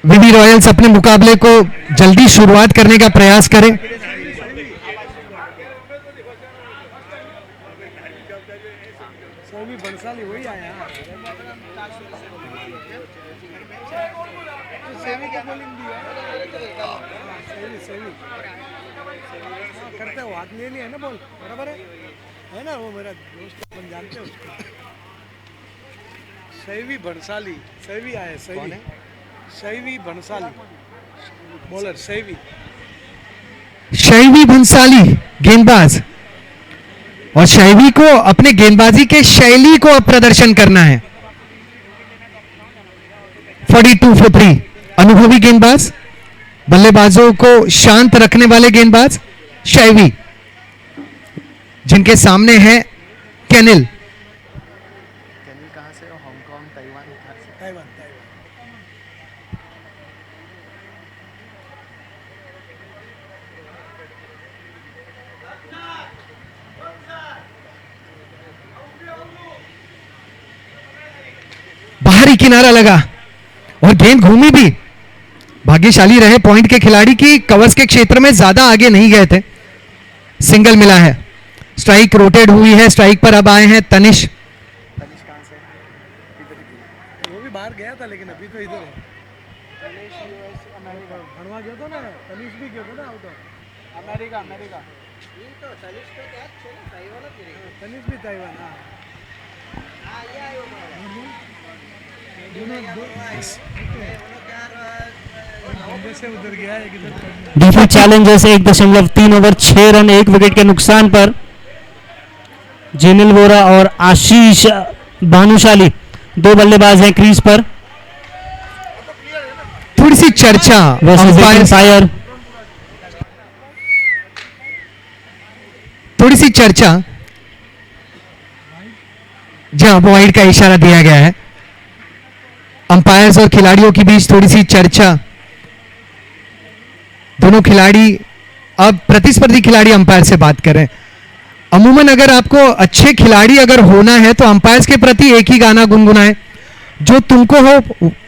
वीवी रॉयल्स अपने मुकाबले को जल्दी शुरुआत करने का प्रयास करें। बंसाली वही आया, सेवी क्या बॉलिंग दी है, सेवी करते हो, हाथ ले लिया है ना बॉल, बराबर है ना, वो मेरा दोस्त अपन जानते हो उसको। सेवी बंसाली, सेवी आया, सेवी शैवी भंसाली बॉलर, शैवी भंसाली गेंदबाज, और शैवी को अपने गेंदबाजी के शैली को अब प्रदर्शन करना है। 42 for 3। अनुभवी गेंदबाज, बल्लेबाजों को शांत रखने वाले गेंदबाज शैवी, जिनके सामने है केनिल। कहाँ से, हांगकांग, ताइवान, ताइवान। बाहरी किनारा लगा और गेंद घूमी भी। भाग्यशाली रहे पॉइंट के खिलाड़ी की कवर्स के क्षेत्र में ज्यादा आगे नहीं गए थे। सिंगल मिला है, स्ट्राइक रोटेट हुई है। स्ट्राइक पर अब आए हैं तनिष। कहाँ से, वो भी बाहर गया था लेकिन अभी तो इधर है। तनिष यूएस अमेरिका भरवा गया था ना, तनिष भी गया था ना आउट ऑफ अमेरिका। तो तनिष तो क्या तनिष भी Taiwan. DP Challengers 1.3 over 6 run 1 wicket के नुकसान पर जेनिल वोरा और आशीष भानुशाली 2 बल्लेबाज हैं क्रीज पर। थोड़ी सी चर्चा अंपायर, थोड़ी सी चर्चा, जहां वाइड का इशारा दिया गया है। अंपायर्स और खिलाड़ियों के बीच थोड़ी सी चर्चा। दोनों खिलाड़ी, अब प्रतिस्पर्धी खिलाड़ी अंपायर से बात कर रहे हैं। अमूमन अगर आपको अच्छे खिलाड़ी अगर होना है तो अंपायर्स के प्रति एक ही गाना गुनगुनाएं, जो तुमको हो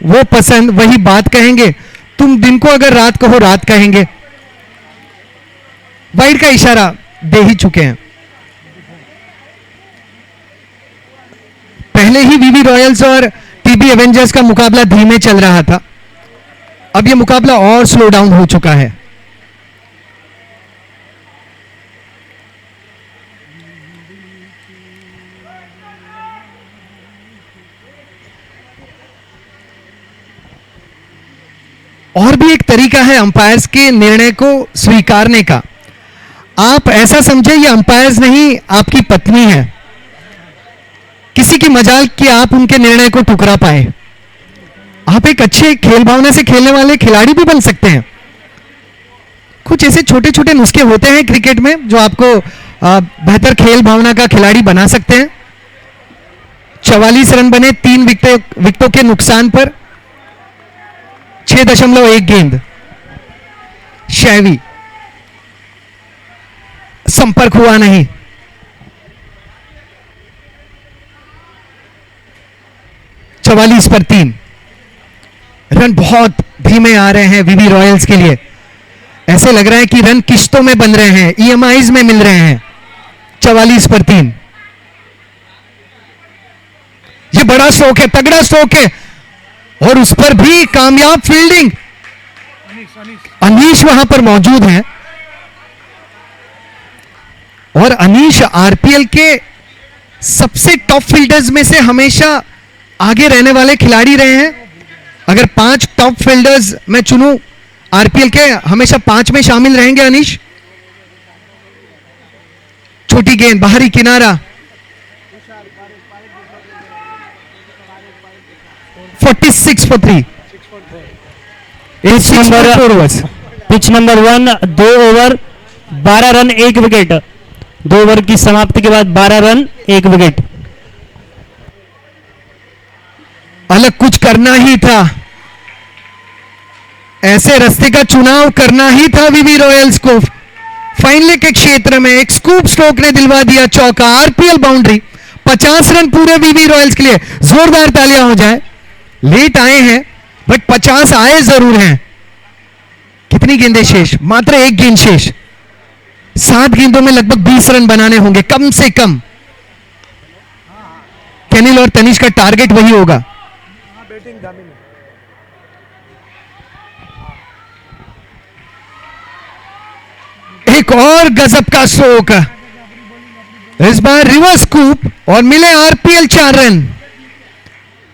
वो पसंद, वही बात कहेंगे। तुम दिन को अगर रात को हो रात कहेंगे। वाइड का इशारा दे ही चुके हैं। पहले ही वीवी रॉयल्स और टीबी एवेंजर्स का मुकाबला धीमे चल रहा था, अब यह मुकाबला और स्लो डाउन हो चुका है। और भी एक तरीका है अंपायर्स के निर्णय को स्वीकारने का। आप ऐसा समझे ये अंपायर्स नहीं, आपकी पत्नी है। किसी की मजाल कि आप उनके निर्णय को ठुकरा पाए। आप एक अच्छे खेल भावना से खेलने वाले खिलाड़ी भी बन सकते हैं। कुछ ऐसे छोटे छोटे नुस्खे होते हैं क्रिकेट में जो आपको बेहतर खेल भावना का खिलाड़ी बना सकते हैं। 44 रन बने 3 विकेटों के नुकसान पर। 6.1 गेंद। शैवी, संपर्क हुआ नहीं। चवालीस पर 3 रन बहुत धीमे आ रहे हैं वीवी रॉयल्स के लिए। ऐसे लग रहा है कि रन किश्तों में बन रहे हैं, ईएमआईज में मिल रहे हैं। 44 पर 3। ये बड़ा स्ट्रोक है, तगड़ा स्ट्रोक है, और उस पर भी कामयाब फील्डिंग। अनीश वहां पर मौजूद हैं, और अनीश आरपीएल के सबसे टॉप फील्डर्स में से हमेशा आगे रहने वाले खिलाड़ी रहे हैं। अगर 5 टॉप फील्डर्स मैं चुनूं आरपीएल के, हमेशा 5 में शामिल रहेंगे अनीश? छोटी गेंद, बाहरी किनारा, 46 for 3. Pitch number 4 overs. Pitch number 1, 2 over 12 run 1 wicket. 2 over की समाप्ति के बाद 12 रन 1 विकेट। अलग कुछ करना ही था, ऐसे रास्ते का चुनाव करना ही था वीवी रॉयल्स को। फाइनल के क्षेत्र में एक स्कूप स्ट्रोक ने दिलवा दिया चौका, आरपीएल बाउंड्री। 50 रन पूरे वीवी रॉयल्स के लिए, जोरदार तालियां हो जाए। लेट आए हैं बट 50 आए जरूर हैं। कितनी गेंदें शेष? मात्र 1 गेंद शेष। 7 गेंदों में लगभग 20 रन बनाने होंगे कम से कम। केनिल और तनिष का टारगेट वही होगा। एक और गजब का स्ट्रोक, इस बार रिवर्स स्कूप और मिले आरपीएल 4 रन।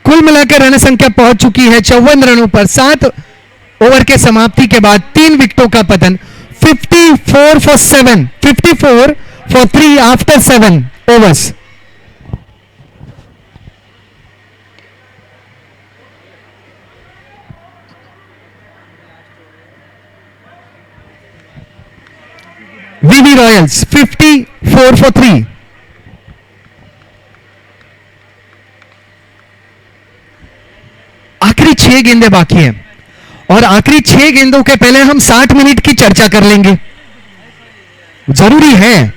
कुल मिलाकर रन संख्या पहुंच चुकी है 54 रनों पर। 7 ओवर के समाप्ति के बाद 3 विकेटों का पतन। 54 for 7, 54 for 3 after 7 overs. VV Royals 54 for 3। आखिरी 6 गेंदें बाकी हैं और आखिरी 6 गेंदों के पहले हम 60 मिनट की चर्चा कर लेंगे, जरूरी है।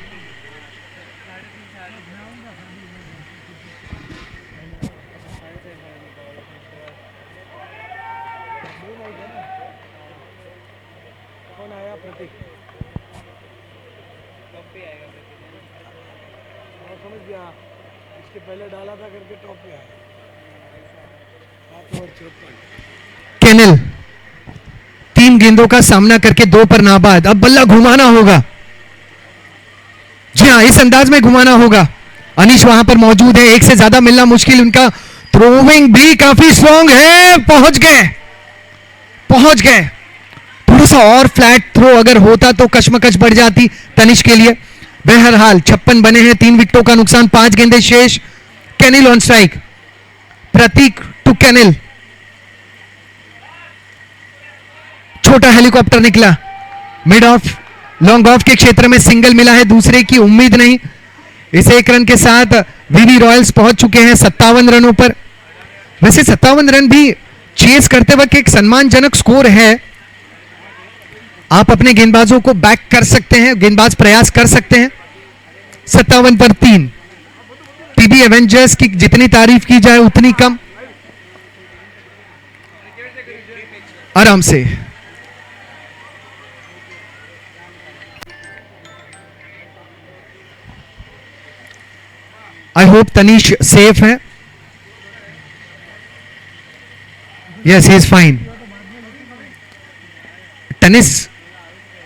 केनिल 3 गेंदों का सामना करके 2 पर नाबाद। अब बल्ला घुमाना होगा, जी हाँ, इस अंदाज में घुमाना होगा। अनीश वहां पर मौजूद है, एक से ज्यादा मिलना मुश्किल। उनका थ्रोइंग भी काफी स्ट्रॉन्ग है। पहुंच गए। थोड़ा सा और फ्लैट थ्रो अगर होता तो कशमकश बढ़ जाती तनिष के लिए। बहरहाल 56 बने हैं, 3 विकेटों का नुकसान, 5 गेंदें शेष। केनिल ऑन स्ट्राइक, प्रतीक टू केनिल। छोटा हेलीकॉप्टर निकला, मिड ऑफ लॉन्ग ऑफ के क्षेत्र में सिंगल मिला है, दूसरे की उम्मीद नहीं। इस 1 रन के साथ वीवी रॉयल्स पहुंच चुके हैं 57 रनों पर। वैसे 57 रन भी चेस करते वक्त एक सम्मानजनक स्कोर है। आप अपने गेंदबाजों को बैक कर सकते हैं, गेंदबाज प्रयास कर सकते हैं। 57 पर 3। पीबी एवेंजर्स की जितनी तारीफ की जाए उतनी कम। आराम से आई होप तनीश सेफ है। Yes, he is fine. Tennis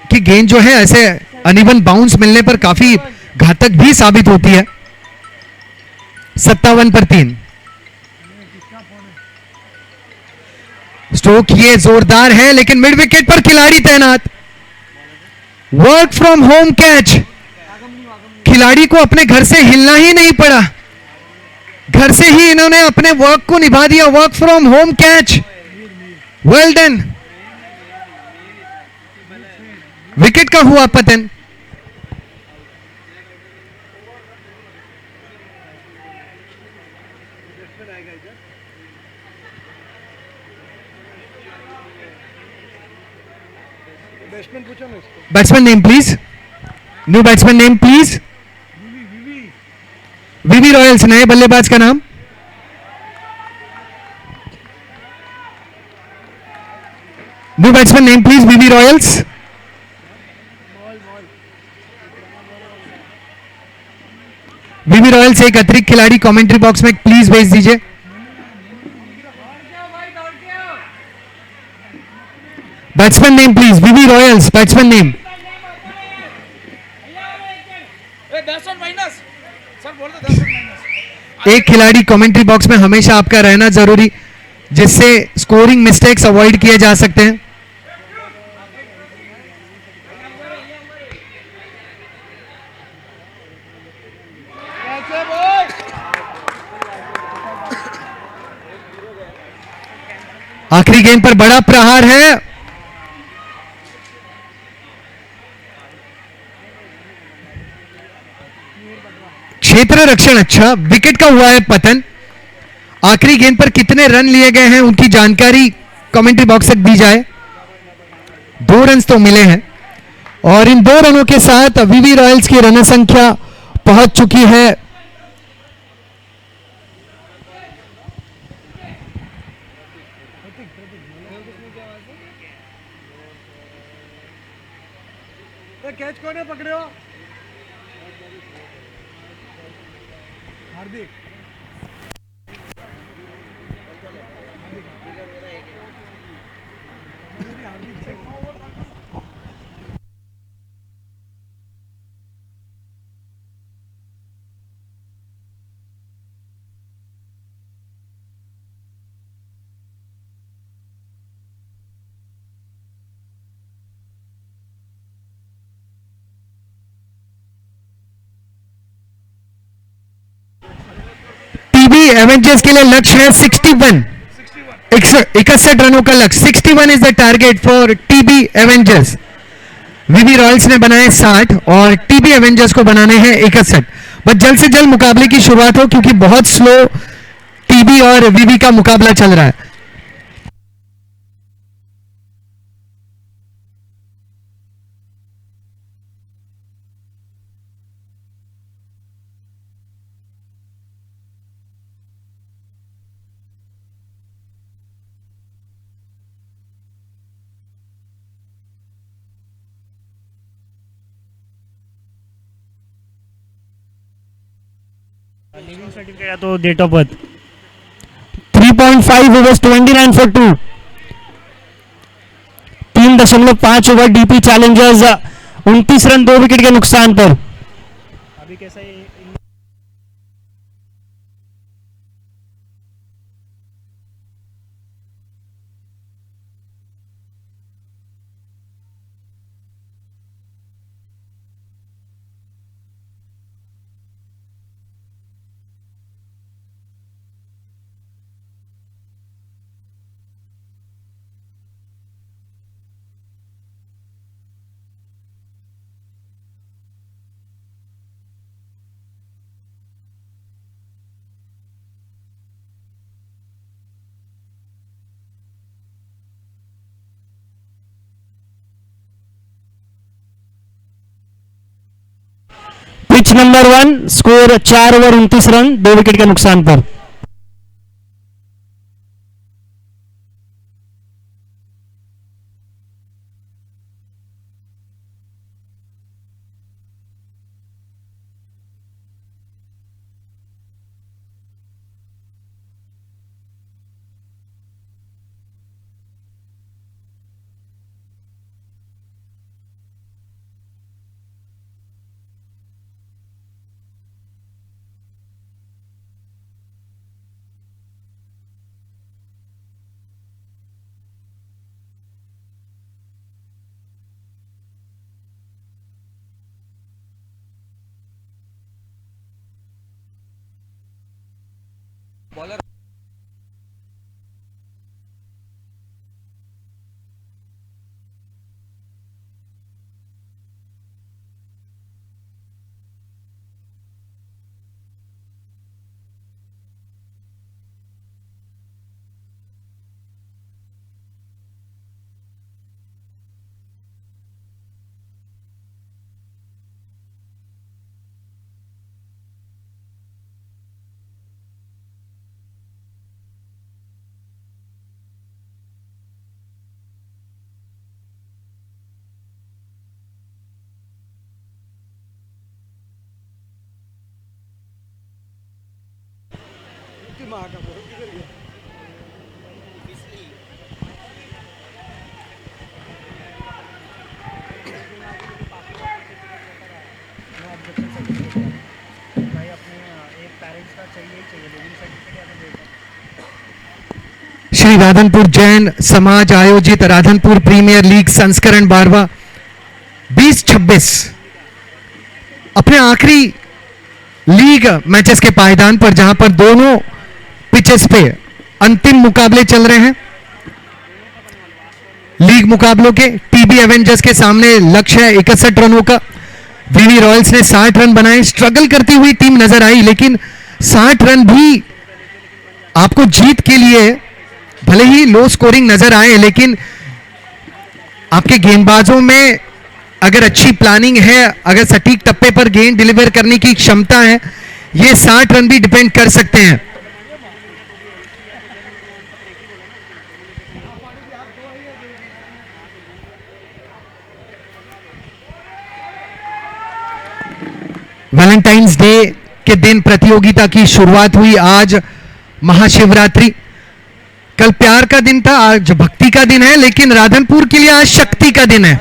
की गेंद जो है ऐसे अनइवन बाउंस मिलने पर काफी घातक भी साबित होती है। 57 पर 3। स्ट्रोक ये जोरदार है लेकिन मिड विकेट पर खिलाड़ी तैनात। Work from home catch. खिलाड़ी को अपने घर से हिलना ही नहीं पड़ा, घर से ही इन्होंने अपने वर्क को निभा दिया। Work from home catch, well done. Wicket का हुआ पतन। Batsman name please, new batsman name please. VV Royals नए बल्लेबाज का नाम। New batsman name please, VV Royals. VV Royals एक अतिरिक्त खिलाड़ी कमेंट्री बॉक्स में प्लीज भेज दीजिए। Batsman name please, VV Royals batsman name. एक खिलाड़ी कमेंट्री बॉक्स में हमेशा आपका रहना जरूरी। जिससे स्कोरिंग मिस्टेक्स अवॉइड किए जा सकते हैं। कैसे बॉय आखिरी गेंद पर बड़ा प्रहार है। क्षेत्र रक्षण अच्छा, विकेट का हुआ है पतन। आखिरी गेंद पर कितने रन लिए गए हैं उनकी जानकारी कमेंट्री बॉक्स से दी जाए। 2 रन तो मिले हैं और इन 2 रनों के साथ वीवी रॉयल्स की रन संख्या पहुंच चुकी है कैच कौन है पकड़े हो हार्दिक एवेंजर्स के लिए लक्ष्य है 61, 61 रनों का लक्ष्य। 61 is the target for TB Avengers. VV Royals ने बनाए 60 और टीबी एवेंजर्स को बनाने हैं 61। बस जल्द से जल्द मुकाबले की शुरुआत हो क्योंकि बहुत स्लो टीबी और वीवी का मुकाबला चल रहा है। लिविंग सर्टिफिकेट या तो date of birth 3.5 overs 29 for 2 3.5 over DP Challengers 29 run 2 wicket के नुकसान पर। अभी कैसा है pitch number 1 score 4 over 29 run 2 wicket के नुकसान पर। श्री राधनपुर जैन समाज आयोजित राधनपुर प्रीमियर लीग संस्करण 12वां 20-26 अपने आखिरी लीग मैचेस के पायदान पर, जहां पर दोनों पिचेस पे अंतिम मुकाबले चल रहे हैं। लीग मुकाबलों के टीबी एवेंजर्स के सामने लक्ष्य है 61 रनों का। वीवी रॉयल्स ने 60 रन बनाए। स्ट्रगल करती हुई टीम नजर आई, लेकिन 60 रन भी आपको जीत के लिए भले ही लो स्कोरिंग नजर आए, लेकिन आपके गेंदबाजों में अगर अच्छी प्लानिंग है, अगर सटीक टप्पे पर गेंद डिलीवर करने की क्षमता है, ये 60 रन भी डिपेंड कर सकते हैं। वैलेंटाइंस डे के दिन प्रतियोगिता की शुरुआत हुई। आज महाशिवरात्रि, कल प्यार का दिन था, आज भक्ति का दिन है, लेकिन राधनपुर के लिए आज शक्ति का दिन है।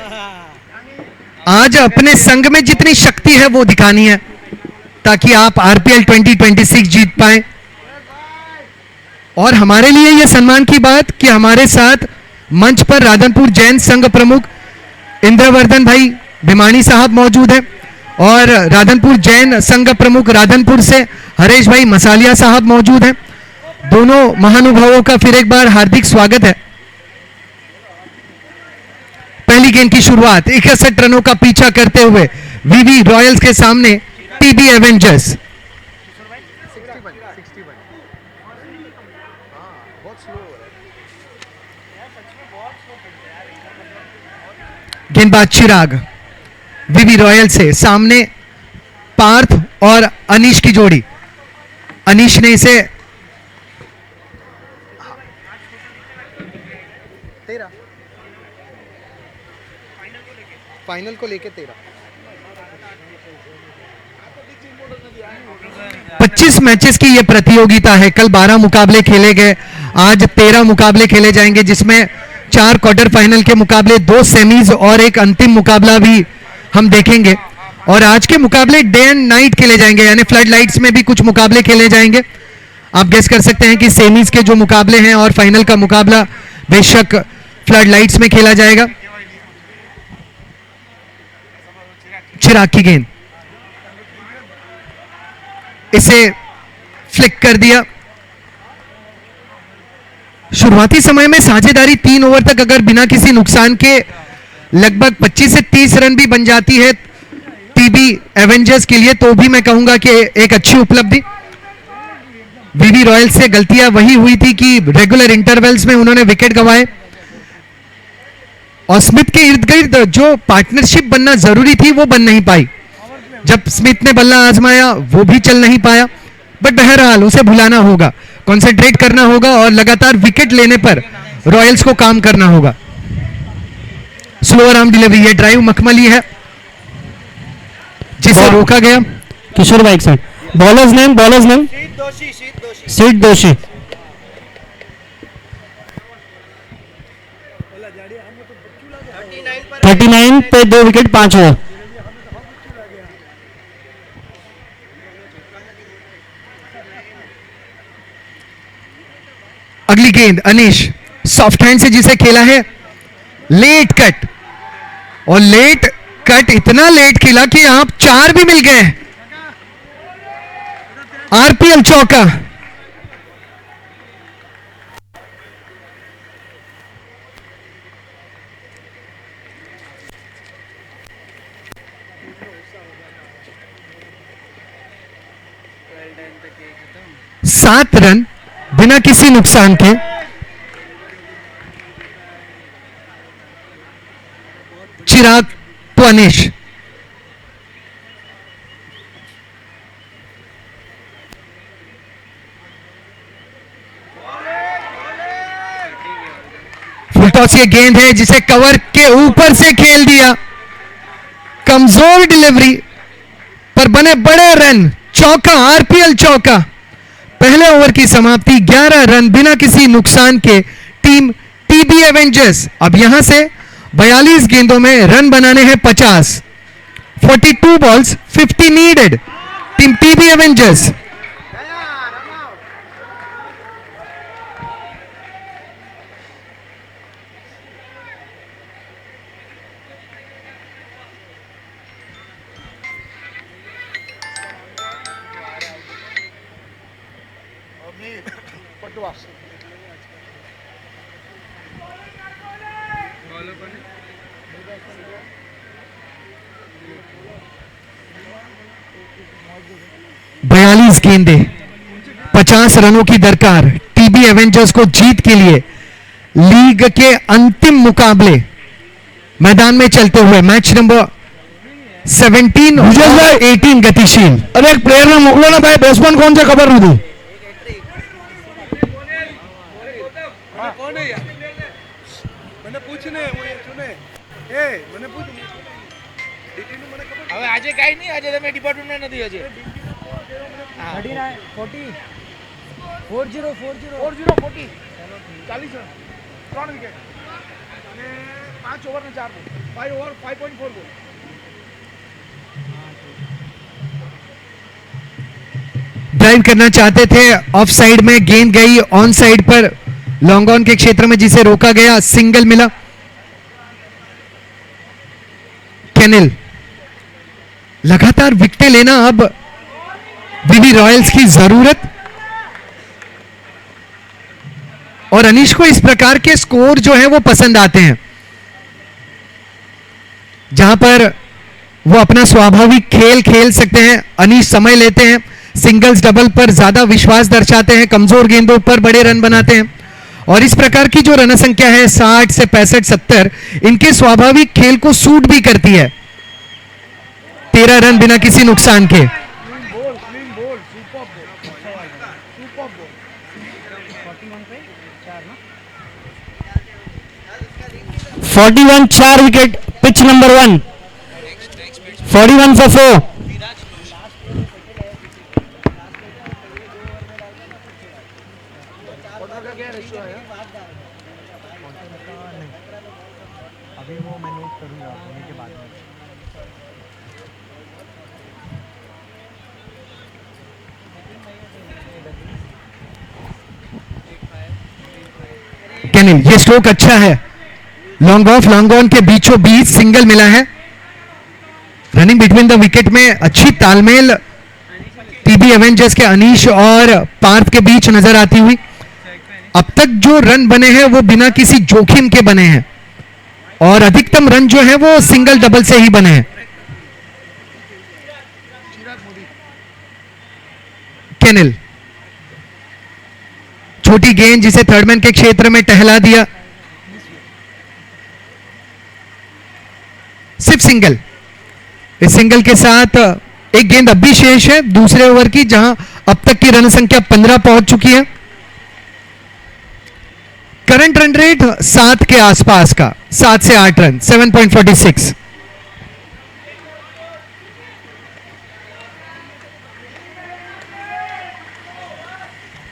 आज अपने संघ में जितनी शक्ति है वो दिखानी है, ताकि आप आरपीएल 2026 जीत पाए। और हमारे लिए यह सम्मान की बात कि हमारे साथ मंच पर राधनपुर जैन संघ प्रमुख इंद्रवर्धन भाई भिमानी साहब मौजूद हैं, और राधनपुर जैन संघ प्रमुख राधनपुर से हरेश भाई मसालिया साहब मौजूद हैं। दोनों महानुभावों का फिर एक बार हार्दिक स्वागत है। पहली गेंद की शुरुआत 61 रनों का पीछा करते हुए वीवी रॉयल्स के सामने टीबी एवेंजर्स। गेंदबाज चिराग वीवी रॉयल से, सामने पार्थ और अनीश की जोड़ी। अनीश ने इसे फाइनल को लेके 25 मैचेस की यह प्रतियोगिता है। कल 12 मुकाबले खेले गए, आज 13 मुकाबले खेले जाएंगे, जिसमें 4 क्वार्टर फाइनल के मुकाबले, 2 सेमीज और एक अंतिम मुकाबला भी हम देखेंगे। और आज के मुकाबले डे एंड नाइट खेले जाएंगे, यानी फ्लड लाइट्स में भी कुछ मुकाबले खेले जाएंगे। आप गेस कर सकते हैं कि सेमीज के जो मुकाबले हैं और फाइनल का मुकाबला बेशक फ्लड लाइट्स में खेला जाएगा। चिराग की गेंद, इसे फ्लिक कर दिया। शुरुआती समय में साझेदारी 3 ओवर तक अगर बिना किसी नुकसान के लगभग 25 से 30 रन भी बन जाती है टीबी एवेंजर्स के लिए, तो भी मैं कहूंगा कि एक अच्छी उपलब्धि। वीवी रॉयल्स से गलतियां वही हुई थी कि रेगुलर इंटरवल्स में उन्होंने विकेट गंवाए, और स्मिथ के इर्द गिर्द जो पार्टनरशिप बनना जरूरी थी वो बन नहीं पाई। जब स्मिथ ने बल्ला आजमाया वो भी चल नहीं पाया, बट बहरहाल उसे भुलाना होगा, कंसंट्रेट करना होगा और लगातार विकेट लेने पर रॉयल्स को काम करना होगा। स्लोअर आर्म डिलीवरी, ये ड्राइव मखमली है जिसे रोका गया। किशोर भाई सर, बॉलर्स नेम शीत दोषी। थर्टी 39 पे 2 विकेट 5 ओवर। अगली गेंद अनीश, सॉफ्ट हैंड से जिसे खेला है, लेट कट, और लेट कट इतना लेट खेला कि आप 4 भी मिल गए। आरपीएल चौका। सात रन बिना किसी नुकसान के। चिराग तो अनीश। फुल टॉस ये गेंद है जिसे कवर के ऊपर से खेल दिया। कमजोर डिलीवरी पर बने बड़े रन। चौका, आरपीएल चौका। पहले ओवर की समाप्ति 11 रन बिना किसी नुकसान के। टीम टीबी एवेंजर्स अब यहां से 42 गेंदों में रन बनाने हैं 50। 42 balls 50 needed. Team TB Avengers. Patwa. बयालीस गेंदे 50 रनों की दरकार टीबी एवेंजर्स को जीत के लिए लीग के अंतिम मुकाबले मैदान में चलते हुए मैच नंबर 17 और 18 गतिशील. अरे एक प्लेयर ने मोकलो ना भाई, બેટ્સમેન કોણ છે ખબર નથી. હવે આજે કાઈ નહીં, આજે તમે ડિપાર્ટમેન્ટમાં નથી આજે. 40 40 રન 3 વિકેટ અને 5 ઓવર ને 4 બોલ 5 ઓવર 5.4 બોલ. ड्राइव करना चाहते थे, ऑफ साइड में गेंद गई ऑन साइड पर लॉन्ग ऑन के क्षेत्र में, जिसे रोका गया. सिंगल मिला. केनिल लगातार विकेटें लेना अब बीबी रॉयल्स की जरूरत, और अनीश को इस प्रकार के स्कोर जो है वो पसंद आते हैं, जहां पर वो अपना स्वाभाविक खेल खेल सकते हैं. अनीश समय लेते हैं, सिंगल्स डबल पर ज्यादा विश्वास दर्शाते हैं, कमजोर गेंदों पर बड़े रन बनाते हैं, और इस प्रकार की जो रन संख्या है 60 से 65 70 इनके स्वाभाविक खेल को सूट भी करती है. 13 रन बिना किसी नुकसान के. क्लीन बोल सुपर बोल 41 4 wicket, pitch number 1, 41 for 4. Order का क्या रेशियो है? अभी वो मैं नोट करूंगा होने के बाद में. केनिल ये स्ट्रोक अच्छा है, लॉन्ग ऑफ लॉन्ग ऑन के बीचों बीच सिंगल मिला है. रनिंग बिटवीन द विकेट में अच्छी तालमेल टीबी एवेंजर्स के अनीश और पार्थ के बीच नजर आती हुई. अब तक जो रन बने हैं वो बिना किसी जोखिम के बने हैं, और अधिकतम रन जो है वो सिंगल डबल से ही बने हैं. केनिल छोटी गेंद जिसे थर्डमैन के क्षेत्र में टहला दिया. सिर्फ सिंगल. इस सिंगल के साथ एक गेंद अब भी शेष है दूसरे ओवर की, जहां अब तक की रन संख्या 15 पहुंच चुकी है. करंट रन रेट 7 के आसपास का, 7 से 8 रन, 7.46.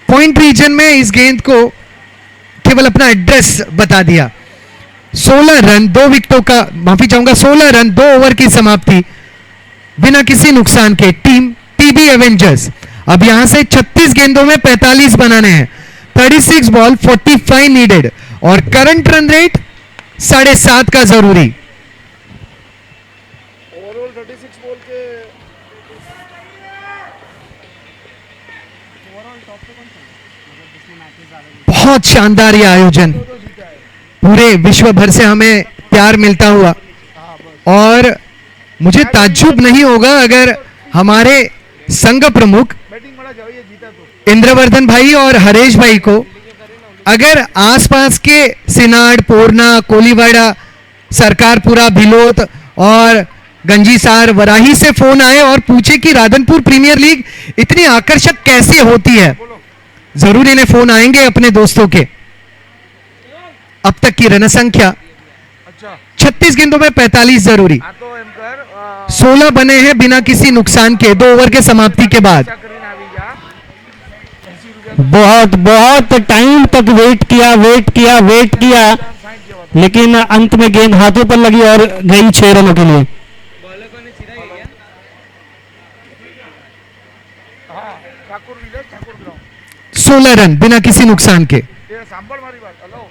पॉइंट रीजन में इस गेंद को केवल अपना एड्रेस बता दिया. 16 रन 2 विकेटों का, माफी चाहूंगा, 16 रन 2 ओवर की समाप्ति बिना किसी नुकसान के. टीम टीबी एवेंजर्स अब यहां से 36 गेंदों में 45 बनाने हैं. 36 बॉल 45 नीडेड, और करंट रन रेट 7.5 का जरूरी. ओवरऑल 36 बोल के बहुत शानदार ये आयोजन, पूरे विश्व भर से हमें प्यार मिलता हुआ, और मुझे ताज्जुब नहीं होगा अगर हमारे संघ प्रमुख बैटिंग बड़ा जाओ, ये जीता तो इंद्रवर्धन भाई और हरेश भाई को अगर आसपास के सिनाड, पोरना, कोलीवाड़ा, सरकारपुरा, भिलोत और गंजीसार, वराही से फोन आए और पूछे कि राधनपुर प्रीमियर लीग इतनी आकर्षक कैसे होती है, जरूर इन्हें फोन आएंगे अपने दोस्तों के. अब तक की रन संख्या अच्छा 36 गेंदों में 45 जरूरी. आ तो एम कर 16 बने हैं बिना किसी नुकसान के 2 ओवर के समाप्ति के बाद. अच्छा करीन आवी जा 80 रुपया बहुत बहुत टाइम तक वेट किया, लेकिन अंत में गेंद हाथों पर लगी और गई 6 रनों के लिए. हाँ Thakur village Thakur ground 16 run बिना किसी नुकसान के. એ સાંભળ મારી વાત. હલો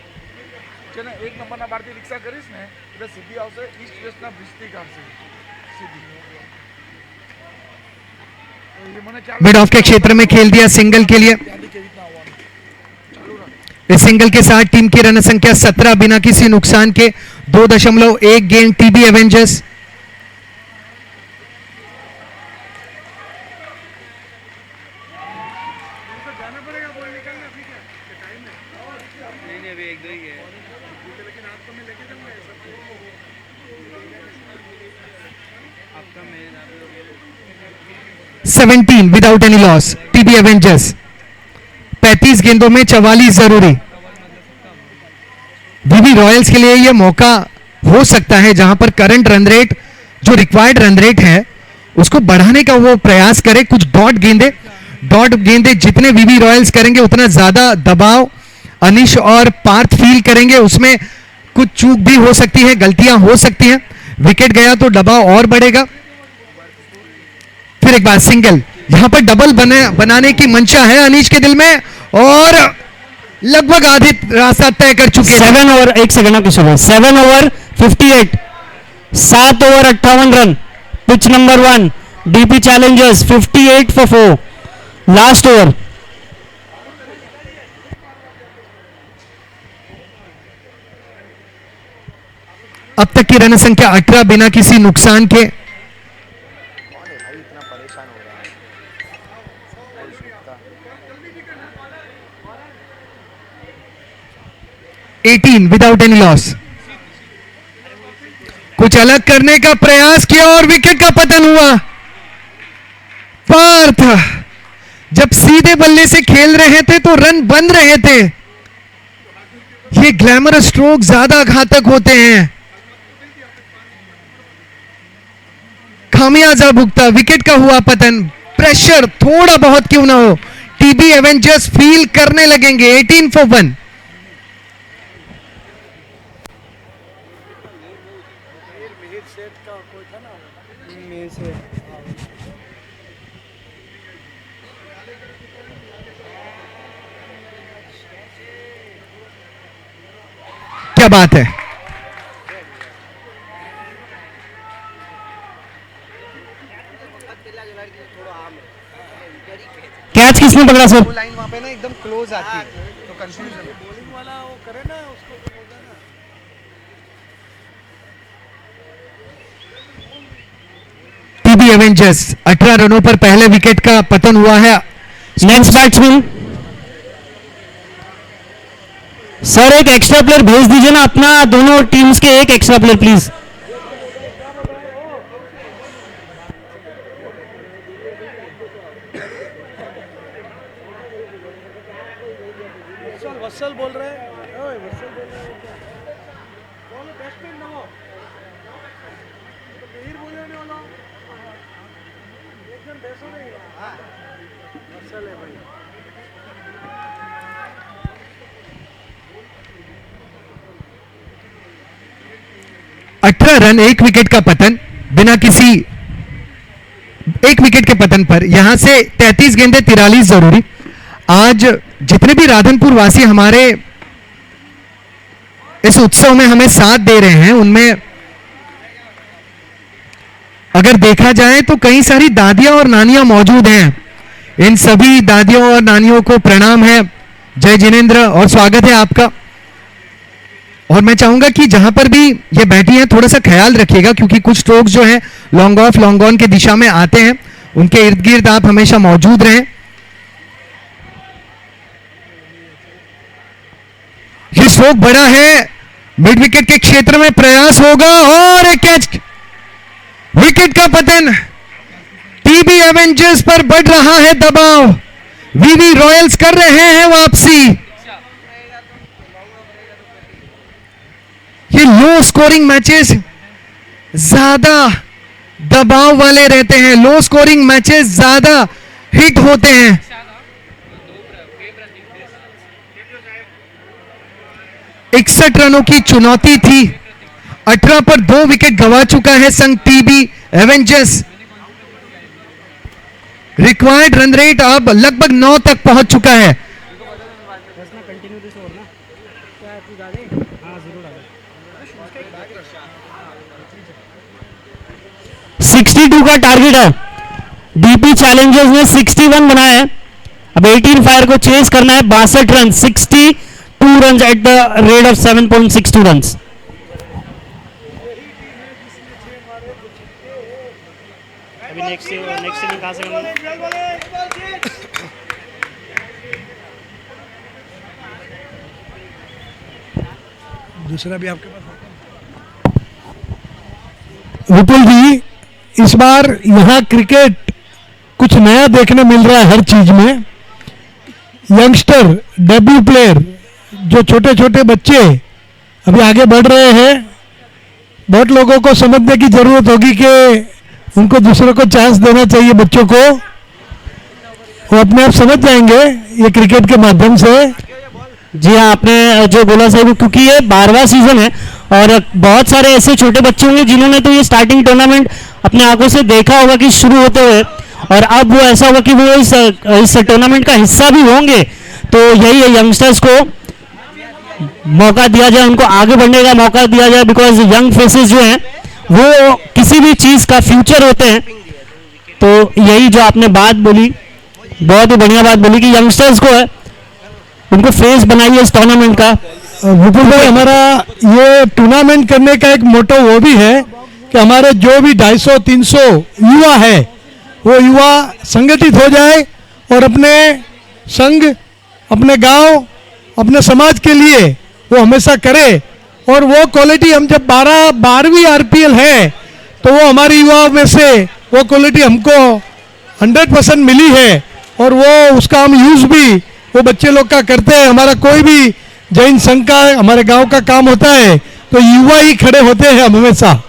છે ને, 1 નંબરના બારથી રિક્ષા કરીશ ને એટલે સીધી આવશે ઈસ્ટ વેસ્ટના બ્રિજથી કાઢશે સીધી. તો એ મને ચાલ मिड ऑफ के क्षेत्र में खेल दिया सिंगल के लिए. ત્યાંથી કેવી રીતના આવવાનું इस सिंगल के साथ टीम की रन संख्या 17 बिना किसी नुकसान के 2.1 गेंद टीबी एवेंजर्स। नहीं अभी एक दो ही है, लेकिन आपको मैं लेके जाऊंगा आपका मैं 17 without any loss TB Avengers. 35 गेंदों में 44 जरूरी। बीबी रॉयल्स के लिए यह मौका हो सकता है जहां पर करंट रन रेट जो रिक्वायर्ड रन रेट है उसको बढ़ाने का वो प्रयास करे। कुछ डॉट गेंदे जितने बीबी रॉयल्स करेंगे उतना ज्यादा दबाव अनिश और पार्थ फील करेंगे, उसमें कुछ चूक भी हो सकती है, गलतियां हो सकती हैं। विकेट गया तो दबाव और बढ़ेगा। फिर एक बार सिंगल, यहां पर डबल बनाने की मंशा है अनीश के दिल में और लगभग आधी रास्ता तय कर चुके हैं। 7 ओवर 1 सेकंड आपकी शुरू 7 over 58 7 over 58 run. Pitch number 1 DP Challengers 58 for 4 last over. अब तक की रन संख्या 18 बिना किसी नुकसान के। 18 विदाउट एनी लॉस। कुछ अलग करने का प्रयास किया और विकेट का पतन हुआ। पार्थ जब सीधे बल्ले से खेल रहे थे तो रन बन रहे थे। ये ग्लैमरस स्ट्रोक ज्यादा घातक होते हैं। खामियाजा भुगता, विकेट का हुआ पतन। प्रेशर थोड़ा बहुत क्यों ना हो टीबी एवेंजर्स फील करने लगेंगे। 18 for 1। क्या बात है। कैच किसने पकड़ा सर? वो लाइन वहाँ पे ना एकदम क्लोज आती है तो कंफ्यूजन बॉलिंग वाला वो करे ना उसको तो होगा ना। टीबी एवेंजर्स 18 रनों पर पहले विकेट का पतन हुआ है। नेक्स्ट बैट्समैन सर एक एक्स्ट्रा प्लेयर भेज दीजिए ना अपना, दोनों टीम्स के एक एक्स्ट्रा प्लेयर प्लीज। वत्सल बोल रहे हैं, ओए वत्सल बोल रहे हैं, बोलो बैट्समैन ना हो तो वीर बोले नहीं वाला एक जन बैठो नहीं वत्सल है भाई। अठारह रन, एक विकेट का पतन बिना किसी एक विकेट के पतन पर यहां से 33 गेंदें 43 जरूरी। आज जितने भी राधनपुर वासी हमारे इस उत्सव में हमें साथ दे रहे हैं उनमें अगर देखा जाए तो कई सारी दादियां और नानियां मौजूद हैं। इन सभी दादियों और नानियों को प्रणाम है, जय जिनेंद्र और स्वागत है आपका। और मैं चाहूंगा कि जहां पर भी ये बैठी हैं थोड़ा सा ख्याल रखिएगा क्योंकि कुछ स्ट्रोक्स जो हैं लॉन्ग ऑफ लॉन्ग ऑन के दिशा में आते हैं, उनके इर्द गिर्द आप हमेशा मौजूद रहें। ये स्ट्रोक बड़ा है, मिड विकेट के क्षेत्र में प्रयास होगा और एक कैच, विकेट का पतन। टीबी एवेंजर्स पर बढ़ रहा है दबाव, वीवी रॉयल्स कर रहे हैं वापसी। ये लो स्कोरिंग मैचेस ज्यादा दबाव वाले रहते हैं, लो स्कोरिंग मैचेस ज्यादा हिट होते हैं। 61 रनों की चुनौती थी, 18 पर 2 विकेट गंवा चुका है संघ TB Avengers. Required run rate अब लगभग 9 तक पहुंच चुका है। 62 का टारगेट है, डीपी चैलेंजर्स ने 61 बनाया है। अब 18 फायर को चेस करना है, 62 run 62 2 runs at the rate of 7.62 runs. अभी नेक्स्ट इनिंग कहाँ से करना? दूसरा भी आपके पास विपुल जी, इस बार यहाँ क्रिकेट कुछ नया देखने मिल रहा है हर चीज में। यंगस्टर डेब्यू प्लेयर जो छोटे छोटे बच्चे अभी आगे बढ़ रहे हैं, बहुत लोगों को समझने की जरूरत होगी कि उनको दूसरों को चांस देना चाहिए। बच्चों को वो अपने आप समझ जाएंगे ये क्रिकेट के माध्यम से। जी हाँ, आपने जो बोला सही, क्योंकि ये 12वां सीजन है और बहुत सारे ऐसे छोटे बच्चे होंगे जिन्होंने तो ये स्टार्टिंग टूर्नामेंट अपने आंखों से देखा होगा कि शुरू होते हुए, और अब वो ऐसा होगा कि वो इस टूर्नामेंट का हिस्सा भी होंगे। तो यही है, यंगस्टर्स को मौका दिया जाए, उनको आगे बढ़ने का मौका दिया जाए, बिकॉज यंग फेसेस जो हैं वो किसी भी चीज़ का फ्यूचर होते हैं। तो यही जो आपने बात बोली, बहुत ही बढ़िया बात बोली कि यंगस्टर्स को है उनको फेस बनाइए इस टूर्नामेंट का। विपुल भाई, हमारा ये टूर्नामेंट करने का एक मोटो वो भी है कि हमारे जो भी 250-300 युवा है वो युवा संगठित हो जाए और अपने संघ, अपने गांव, अपने समाज के लिए वो हमेशा करे। और वो क्वालिटी हम जब 12वीं आरपीएल है तो वो हमारे युवाओं में से वो क्वालिटी हमको 100% मिली है और वो उसका हम यूज भी वो बच्चे लोग का करते हैं। हमारा कोई भी जैन संघ का, हमारे गांव का काम होता है तो युवा ही खड़े होते हैं हम हमेशा।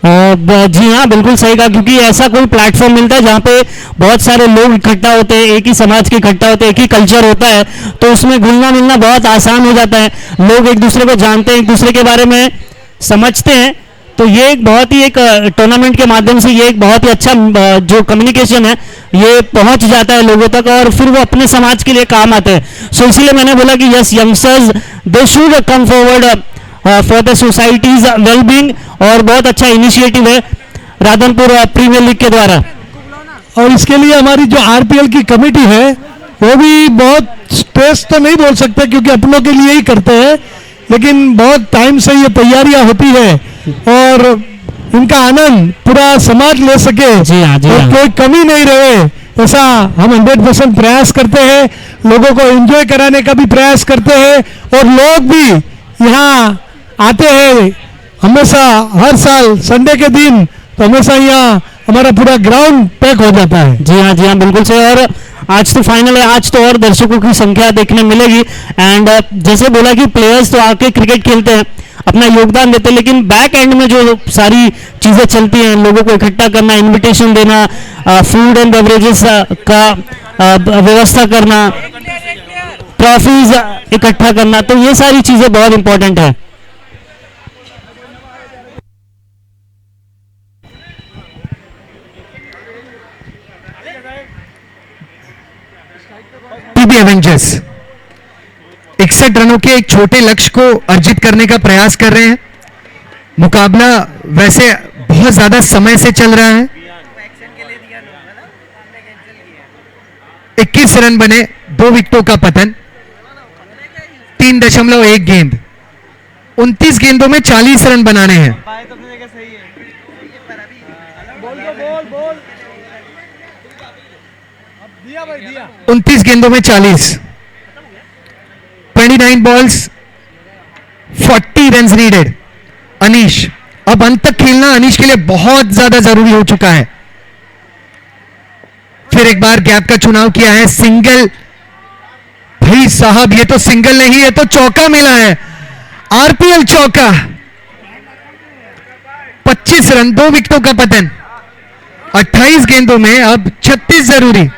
जी हाँ, बिल्कुल सही कहा, क्योंकि ऐसा कोई प्लेटफॉर्म मिलता है जहाँ पे बहुत सारे लोग इकट्ठा होते हैं, एक ही समाज के इकट्ठा होते हैं, एक ही कल्चर होता है, तो उसमें घुलना मिलना बहुत आसान हो जाता है। लोग एक दूसरे को जानते हैं, एक दूसरे के बारे में समझते हैं। तो ये एक बहुत ही एक टूर्नामेंट के माध्यम से ये एक बहुत ही अच्छा जो कम्युनिकेशन है ये पहुंच जाता है लोगों तक और फिर वो अपने समाज के लिए काम आते हैं। सो इसीलिए मैंने बोला कि yes, youngsters they should come forward for the societies wellbeing, और बहुत अच्छा इनिशिएटिव है राधनपुर प्रीमियर लीग के द्वारा। और इसके लिए हमारी जो आरपीएल की कमेटी है वो भी बहुत स्ट्रेस तो नहीं बोल सकते क्योंकि अपनों के लिए ही करते हैं, लेकिन बहुत टाइम से ये तैयारियां होती है और इनका आनंद पूरा समाज ले सके और कोई कमी नहीं रहे, ऐसा हम 100% प्रयास करते हैं। लोगों को एंजॉय कराने का भी प्रयास करते हैं और लोग भी यहाँ आते हैं हमेशा, हर साल संडे के दिन तो हमेशा यहाँ हमारा पूरा ग्राउंड पैक हो जाता है। जी हाँ, बिल्कुल सही। और आज तो फाइनल है, आज तो और दर्शकों की संख्या देखने मिलेगी। एंड जैसे बोला कि प्लेयर्स तो आके क्रिकेट खेलते हैं, अपना योगदान देते हैं, लेकिन बैक एंड में जो सारी चीज़ें चलती हैं, लोगों को इकट्ठा करना, इनविटेशन देना, फूड एंड बेवरेजेस का व्यवस्था करना, ट्रॉफीज इकट्ठा करना, तो ये सारी चीज़ें बहुत इंपॉर्टेंट है। टीबी एवेंजर्स 61 रनों के एक छोटे लक्ष्य को अर्जित करने का प्रयास कर रहे हैं। मुकाबला वैसे बहुत ज्यादा समय से चल रहा है। 21 रन बने, 2 विकेटों का पतन, 3.1 गेंद, 29 गेंदों में 40 रन बनाने हैं। 29 गेंदों में 40, 29 बॉल्स, 40 रन नीडेड। अनीश, अब अंत तक खेलना अनीश के लिए बहुत ज्यादा जरूरी हो चुका है। फिर एक बार गैप का चुनाव किया है, सिंगल। भाई साहब, ये तो सिंगल नहीं, ये तो चौका मिला है, आरपीएल चौका। 25 रन, 2 विकेटों का पतन, 28 गेंदों में अब 36 जरूरी।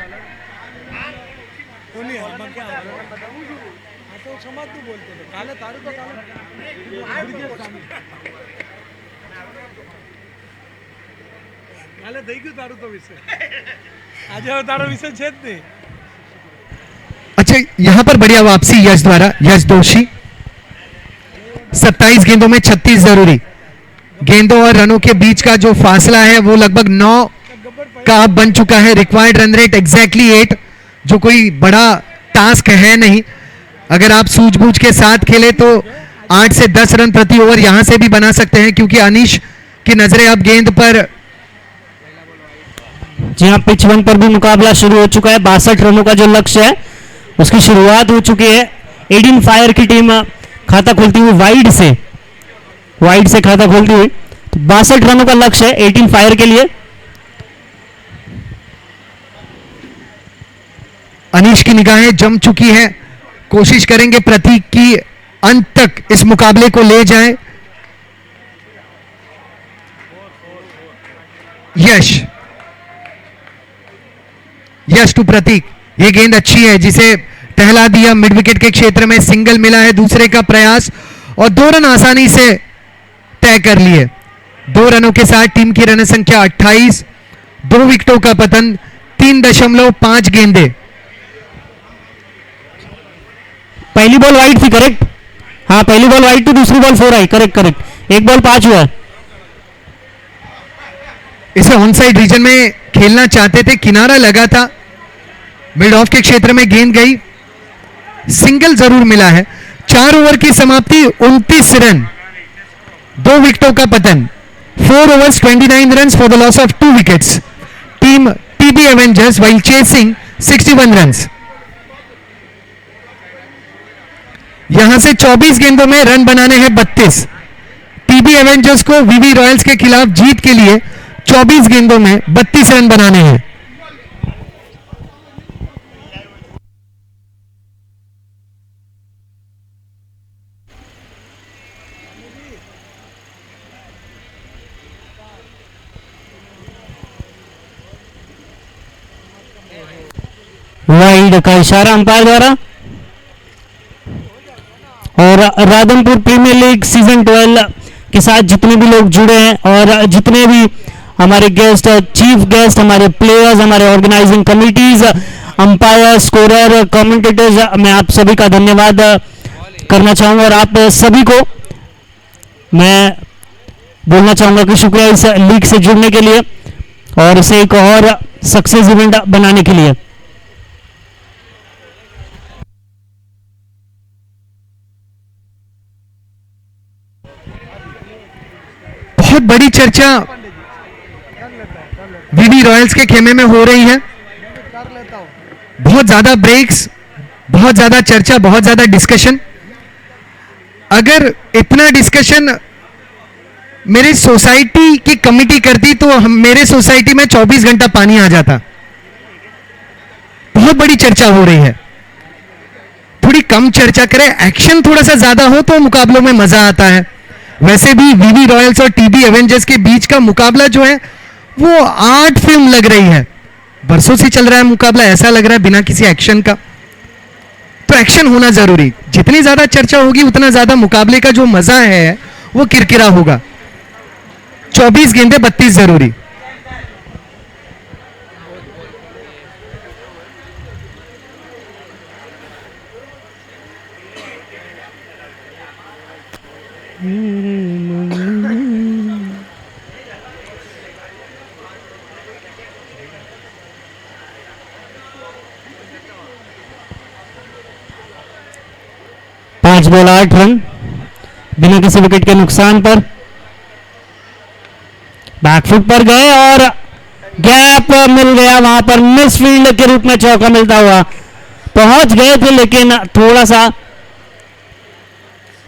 अच्छा, यहां पर बढ़िया वापसी यश द्वारा, यश दोषी। 27 गेंदों में 36 जरूरी। गेंदों और रनों के बीच का जो फासला है वो लगभग 9 का अब बन चुका है। रिक्वायर्ड रन रेट एग्जैक्टली 8, जो कोई बड़ा टास्क है नहीं। अगर आप सूझबूझ के साथ खेले तो 8 से 10 रन प्रति ओवर यहां से भी बना सकते हैं, क्योंकि अनीश की नजरें अब गेंद पर। जी हाँ, पिच 1 पर भी मुकाबला शुरू हो चुका है। 62 रनों का जो लक्ष्य है उसकी शुरुआत हो चुकी है। एडिन फायर की टीम खाता खोलती हुई वाइड से खाता खोलती हुई, तो 62 रनों का लक्ष्य है 18 फायर के लिए। अनीश की निगाहें जम चुकी हैं, कोशिश करेंगे प्रतीक की अंत तक इस मुकाबले को ले जाएं। यश टू प्रतीक, ये गेंद अच्छी है जिसे टहला दिया, मिड विकेट के क्षेत्र में सिंगल मिला है। दूसरे का प्रयास और 2 रन आसानी से तय कर लिए। 2 रनों के साथ टीम की रन संख्या 28, 2 विकेटों का पतन, 3.5 गेंदे। पहली बॉल वाइड थी, करेक्ट। हाँ, पहली बॉल वाइड थी, दूसरी बॉल 4 आई, करेक्ट। एक बॉल 5 हुआ। इसे ऑन साइड रीजन में खेलना चाहते थे, किनारा लगा था, मिड ऑफ के क्षेत्र में गेंद गई, सिंगल जरूर मिला है। 4 ओवर की समाप्ति, 29 रन, 2 विकेटों का पतन। 4 overs 29 runs for the loss of 2 wickets. Team TB Avengers while chasing 61 runs. यहां से 24 गेंदों में रन बनाने हैं 32। टीबी एवेंजर्स को वीवी रॉयल्स के खिलाफ जीत के लिए 24 गेंदों में 32 रन बनाने हैं। वाइड का इशारा अंपायर द्वारा। और राधनपुर प्रीमियर लीग सीजन 12 के साथ जितने भी लोग जुड़े हैं और जितने भी हमारे गेस्ट, चीफ गेस्ट, हमारे प्लेयर्स, हमारे organising committees, umpire, scorer, commentators, मैं आप सभी का धन्यवाद करना चाहूंगा और आप सभी को मैं बोलना चाहूंगा कि शुक्रिया इस लीग से जुड़ने के लिए और इसे एक और सक्सेस इवेंट बनाने के लिए। बहुत बड़ी चर्चा वीवी रॉयल्स के खेमे में हो रही है। बहुत ज्यादा ब्रेक्स, बहुत ज्यादा चर्चा, बहुत ज्यादा डिस्कशन। अगर इतना डिस्कशन मेरी सोसाइटी की कमिटी करती तो मेरे सोसाइटी में 24 घंटा पानी आ जाता। बहुत बड़ी चर्चा हो रही है, थोड़ी कम चर्चा करें, एक्शन थोड़ा सा ज्यादा हो तो मुकाबलों में मजा आता है। वैसे भी वीवी रॉयल्स और टीबी एवेंजर्स के बीच का मुकाबला जो है वो आर्ट फिल्म लग रही है। बरसों से चल रहा है मुकाबला, ऐसा लग रहा है बिना किसी एक्शन का। तो एक्शन होना जरूरी, जितनी ज्यादा चर्चा होगी उतना ज्यादा मुकाबले का जो मजा है वो किरकिरा होगा। 24 गेंदे 32 जरूरी। पांच बॉल 8 रन बिना किसी विकेट के नुकसान पर। बैकफुट पर गए और गैप मिल गया, वहां पर मिस फील्ड के रूप में चौका मिलता हुआ पहुंच गए थे, लेकिन थोड़ा सा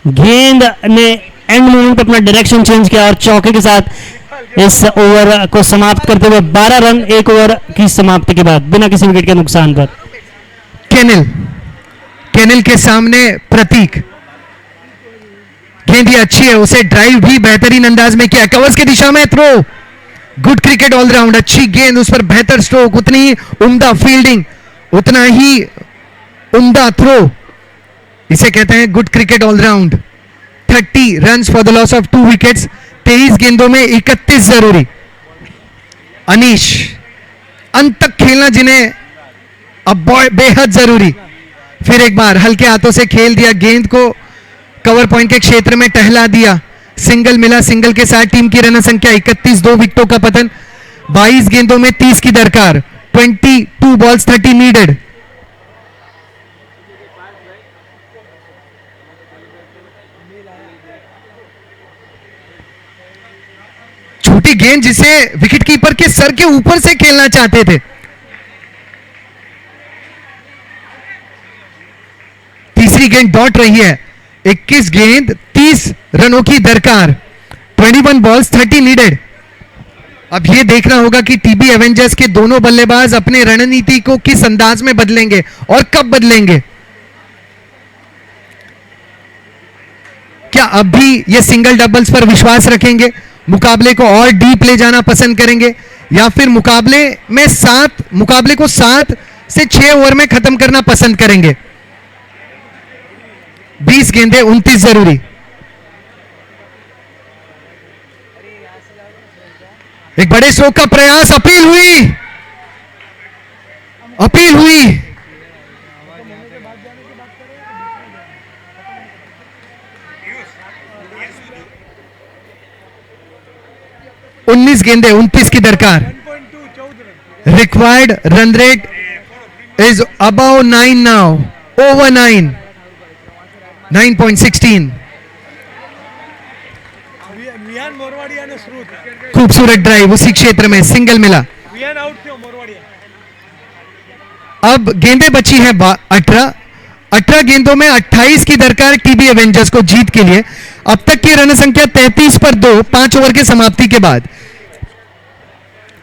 गेंद ने एंड मोमेंट पर अपना डायरेक्शन चेंज किया और चौके के साथ इस ओवर को समाप्त करते हुए 12 रन 1 ओवर की समाप्ति के बाद बिना किसी विकेट के नुकसान पर। केनिल के सामने प्रतीक, गेंद अच्छी है, उसे ड्राइव भी बेहतरीन अंदाज में किया, कवर्स की दिशा में थ्रो, गुड क्रिकेट ऑलराउंड, अच्छी गेंद, उस पर बेहतर स्ट्रोक, उतनी ही उम्दा फील्डिंग, उतना ही उम्दा थ्रो, इसे कहते हैं good cricket all round. 30 runs for the loss of 2 wickets, 23 गेंदों में 31 जरूरी। अनीश अंत तक खेलना जिन्हें अब बेहद जरूरी। फिर एक बार हल्के हाथों से खेल दिया, गेंद को कवर पॉइंट के क्षेत्र में टहला दिया, सिंगल मिला, सिंगल के साथ टीम की रन संख्या 31, 2 विकेटों का पतन। 22 गेंदों में 30 की दरकार, 22 balls 30 नीडेड। छोटी गेंद जिसे विकेटकीपर के सर के ऊपर से खेलना चाहते थे। तीसरी गेंद डॉट रही है। 21 गेंद 30 रनों की दरकार। 21 बॉल्स 30 नीडेड। अब यह देखना होगा कि टीबी एवेंजर्स के दोनों बल्लेबाज अपने रणनीति को किस अंदाज में बदलेंगे और कब बदलेंगे। क्या अब भी ये सिंगल डबल्स पर विश्वास रखेंगे, मुकाबले को और डीप ले जाना पसंद करेंगे, या फिर मुकाबले को 7 से 6 ओवर में खत्म करना पसंद करेंगे। 20 गेंदें 29 जरूरी। एक बड़े स्ट्रोक का प्रयास। अपील हुई। अपील हुई। उन्नीस गेंदें 29 की दरकार। Required run rate is above 9 now, over 9, 9.16। Vihan Morwadia ने श्रुत खूबसूरत ड्राइव, उसी क्षेत्र में सिंगल मिला। विहान आउट क्यों मोरवाडिया? अब गेंदें बची है 18 गेंदों में 28 की दरकार टीबी एवेंजर्स को जीत के लिए। अब तक की रन संख्या 33 पर 2, 5 ओवर के समाप्ति के बाद।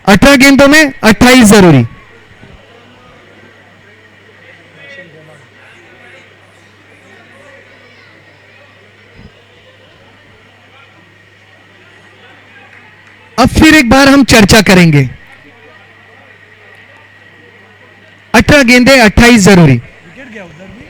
18 गेंदों में 28 जरूरी। अब फिर एक बार हम चर्चा करेंगे। 18 गेंदें 28 जरूरी। विकेट गया उधर भी।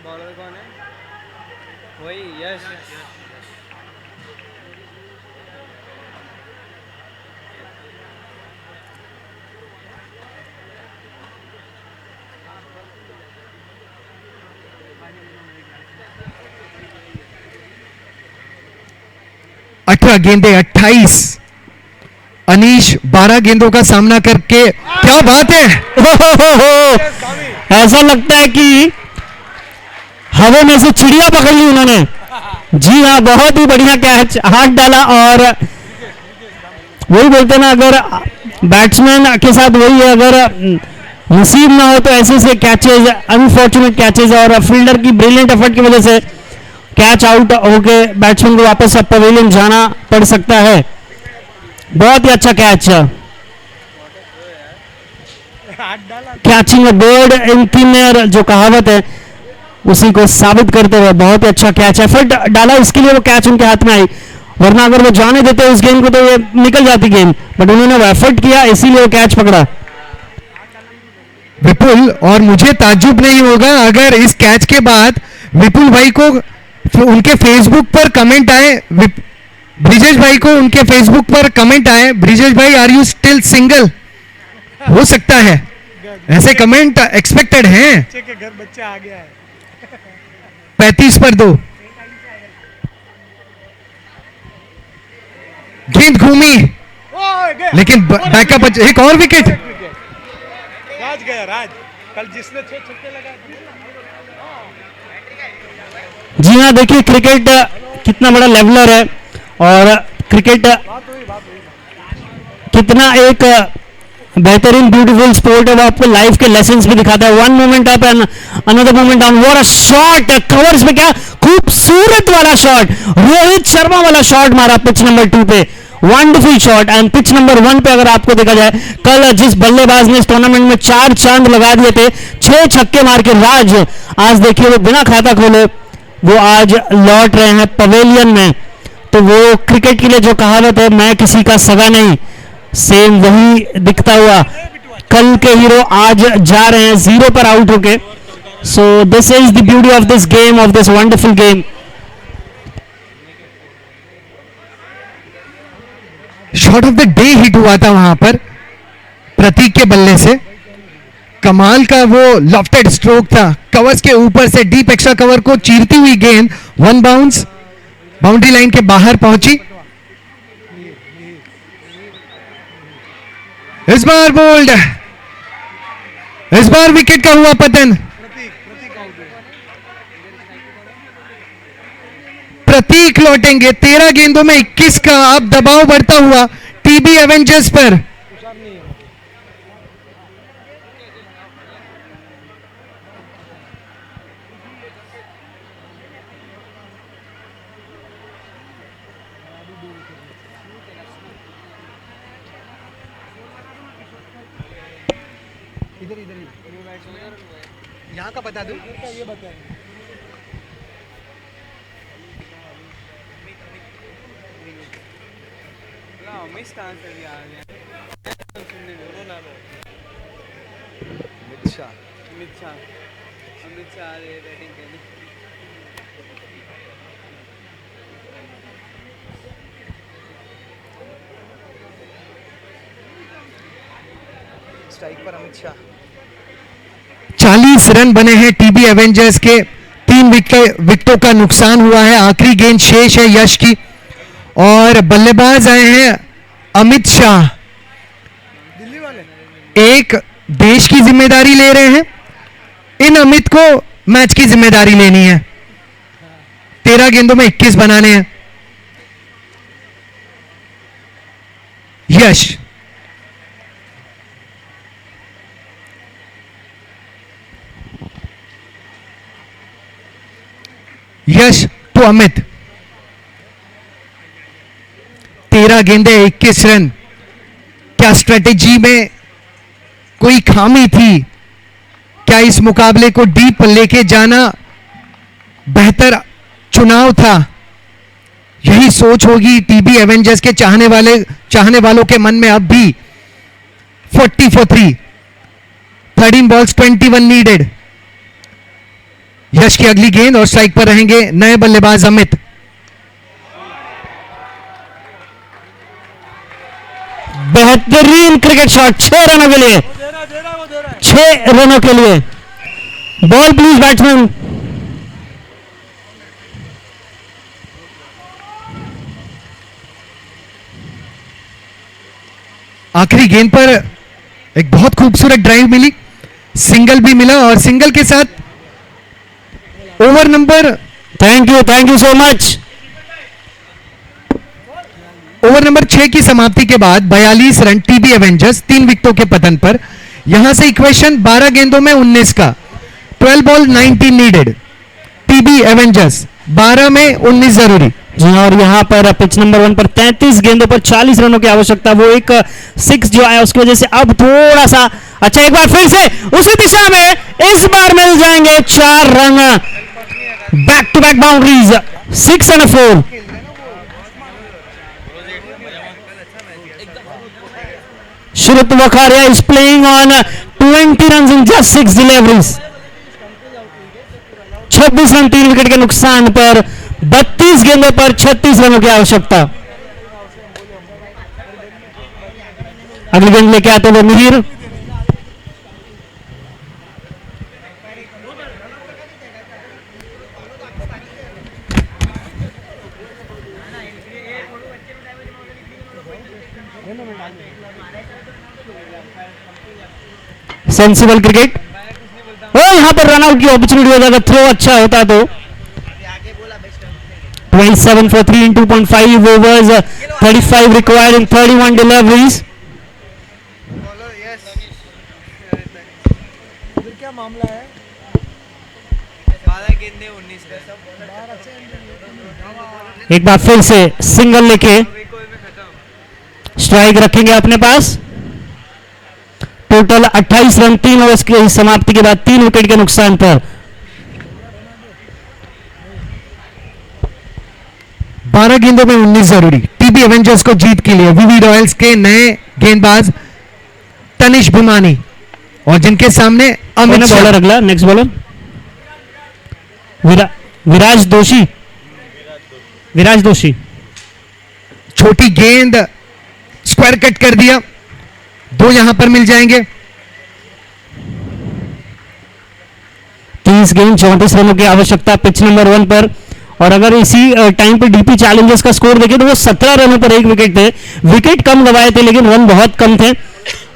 बॉलर कौन है? वही यश। अठारह गेंदें 28। अनीश 12 गेंदों का सामना करके, क्या बात है। ऐसा लगता है कि हवा में से चिड़िया पकड़ ली उन्होंने। जी हाँ, बहुत ही बढ़िया कैच, हाथ डाला। और वही बोलते ना, अगर बैट्समैन के साथ वही है, अगर नसीब ना हो तो ऐसे से कैचेज, अनफॉर्चुनेट कैचेज, और फील्डर की ब्रिलियंट एफर्ट की वजह से कैच आउट होके बैट्समैन को वापस अब पवेलियन जाना पड़ सकता है। बहुत ही अच्छा catch. Catching a bird in thin air जो कहावत है, उसी को साबित करते हुए बहुत ही अच्छा कैच। एफर्ट डाला, इसके लिए वो कैच उनके हाथ में आई, वरना अगर वो जाने देते उस गेंद को तो ये निकल जाती गेंद, बट उन्होंने वो एफर्ट किया, इसीलिए वो कैच पकड़ा। विपुल, और मुझे ताज्जुब नहीं होगा अगर इस कैच के बाद विपुल भाई को उनके फेसबुक पर कमेंट आए, ब्रिजेश भाई को उनके फेसबुक पर कमेंट आए, ब्रिजेश भाई आर यू स्टिल सिंगल। हो सकता है, ऐसे कमेंट एक्सपेक्टेड हैं। बच्चे के घर बच्चा आ गया है। 35 पर 2। गेंद घूमी, लेकिन बैकअप। एक और विकेट। राज गया, राज कल जिसने 6 छक्के लगाए। जी हाँ, देखिए क्रिकेट कितना बड़ा लेवलर है, और क्रिकेट कितना एक बेहतरीन ब्यूटीफुल स्पोर्ट है। वो आपको लाइफ के लेसन्स भी दिखाता है। One moment up and another moment down. What a shot, covers में क्या खूबसूरत वाला शॉट, रोहित शर्मा वाला शॉट मारा पिच नंबर 2 पे। Wonderful shot. And pitch number 1 पे अगर आपको देखा जाए, कल जिस बल्लेबाज ने इस टूर्नामेंट में 4 चांद लगा दिए थे, 6 छक्के मार के, राज, आज देखिए वो बिना खाता खोले वो आज लौट रहे हैं पवेलियन में। तो वो क्रिकेट के लिए जो कहावत है, मैं किसी का सगा नहीं, सेम वही दिखता हुआ कल के हीरो आज जा रहे हैं 0 पर आउट होके। So this is the beauty of this game, of this wonderful game. Shot of the day hit हुआ था वहां पर प्रतीक के बल्ले से। कमाल का वो लॉफ्टेड स्ट्रोक था, कवर्स के ऊपर से डीप एक्स्ट्रा कवर को चीरती हुई गेंद वन बाउंस बाउंड्री लाइन के बाहर पहुंची। इस बार बोल्ड, इस बार विकेट का हुआ पतन। प्रतीक लौटेंगे 13 गेंदों में 21 का। अब दबाव बढ़ता हुआ टीबी एवेंजर्स पर। यहाँ का बता दूं? अमित कहाँ से भी आ गया? अमित शाह। अमित शाह आ रहे बैटिंग के लिए। स्ट्राइक पर अमित शाह। 40 रन बने हैं टीबी एवेंजर्स के। 3 विकेटों का नुकसान हुआ है। आखिरी गेंद शेष है यश की और बल्लेबाज आए हैं अमित शाह। दिल्ली वाले एक देश की जिम्मेदारी ले रहे हैं, इन अमित को मैच की जिम्मेदारी लेनी है। 13 गेंदों में 21 बनाने हैं। यश यश टू अमित। 13 गेंदे 21 रन। क्या स्ट्रेटेजी में कोई खामी थी? क्या इस मुकाबले को डीप लेके जाना बेहतर चुनाव था? यही सोच होगी टीबी एवेंजर्स के चाहने वालों के मन में अब भी। 40 for 3, 13 balls 21 नीडेड। यश की अगली गेंद और स्ट्राइक पर रहेंगे नए बल्लेबाज अमित। बेहतरीन क्रिकेट शॉट 6 रनों के लिए, 6 रनों के लिए। Ball please batsman. आखिरी गेंद पर एक बहुत खूबसूरत ड्राइव मिली, सिंगल भी मिला और सिंगल के साथ over number, thank you so much. Over number 6 की समाप्ति के बाद 42 रन टीबी एवेंजर्स 3 विकेटों के पतन पर। यहां से इक्वेशन 12 गेंदों में 19 का। 12 बॉल 19 नीडेड। टीबी एवेंजर्स 12 में 19 जरूरी। जी और यहाँ पर पिच नंबर 1 पर 33 गेंदों पर 40 रनों की आवश्यकता। वो एक 6 जो आया उसकी वजह से अब थोड़ा सा अच्छा। एक बार फिर से उसी दिशा में इस बार मिल जाएंगे 4 रन। Back to back boundaries 6 and 4। Shruti Vakharia is playing on 20 runs in just 6 deliveries। 26 run 3 wicket के नुकसान पर 32 गेंदों पर 36 रनों की आवश्यकता। अगली गेंद लेके आते हुए मिहिर। Sensible cricket. और यहां पर रन आउट की अपॉर्चुनिटी हो जाएगा, थ्रो अच्छा होता तो। 27 for 3 in 2.5 overs, 35 required in 31 deliveries। फिर क्या मामला है? 12 गेंदे 19 रन। एक बार फिर से सिंगल लेके स्ट्राइक रखेंगे अपने पास। टोटल 28 रन 3 ओवर्स की समाप्ति के बाद 3 विकेट के नुकसान पर। 12 गेंदों में 19 जरूरी टीबी एवेंजर्स को जीत के लिए। वीवी रॉयल्स के नए गेंदबाज तनिष भिमानी और जिनके सामने अमित शाह। बॉलर अगला नेक्स्ट बॉलर विराज दोषी। छोटी गेंद स्क्वायर कट कर दिया। 2 यहां पर मिल जाएंगे। 30 गेंद 34 रनों की आवश्यकता पिच नंबर 1 पर। और अगर इसी टाइम पे डीपी चैलेंजर्स का स्कोर देखें तो वो 17 रनों पर एक विकेट थे। विकेट कम गवाए थे लेकिन रन बहुत कम थे,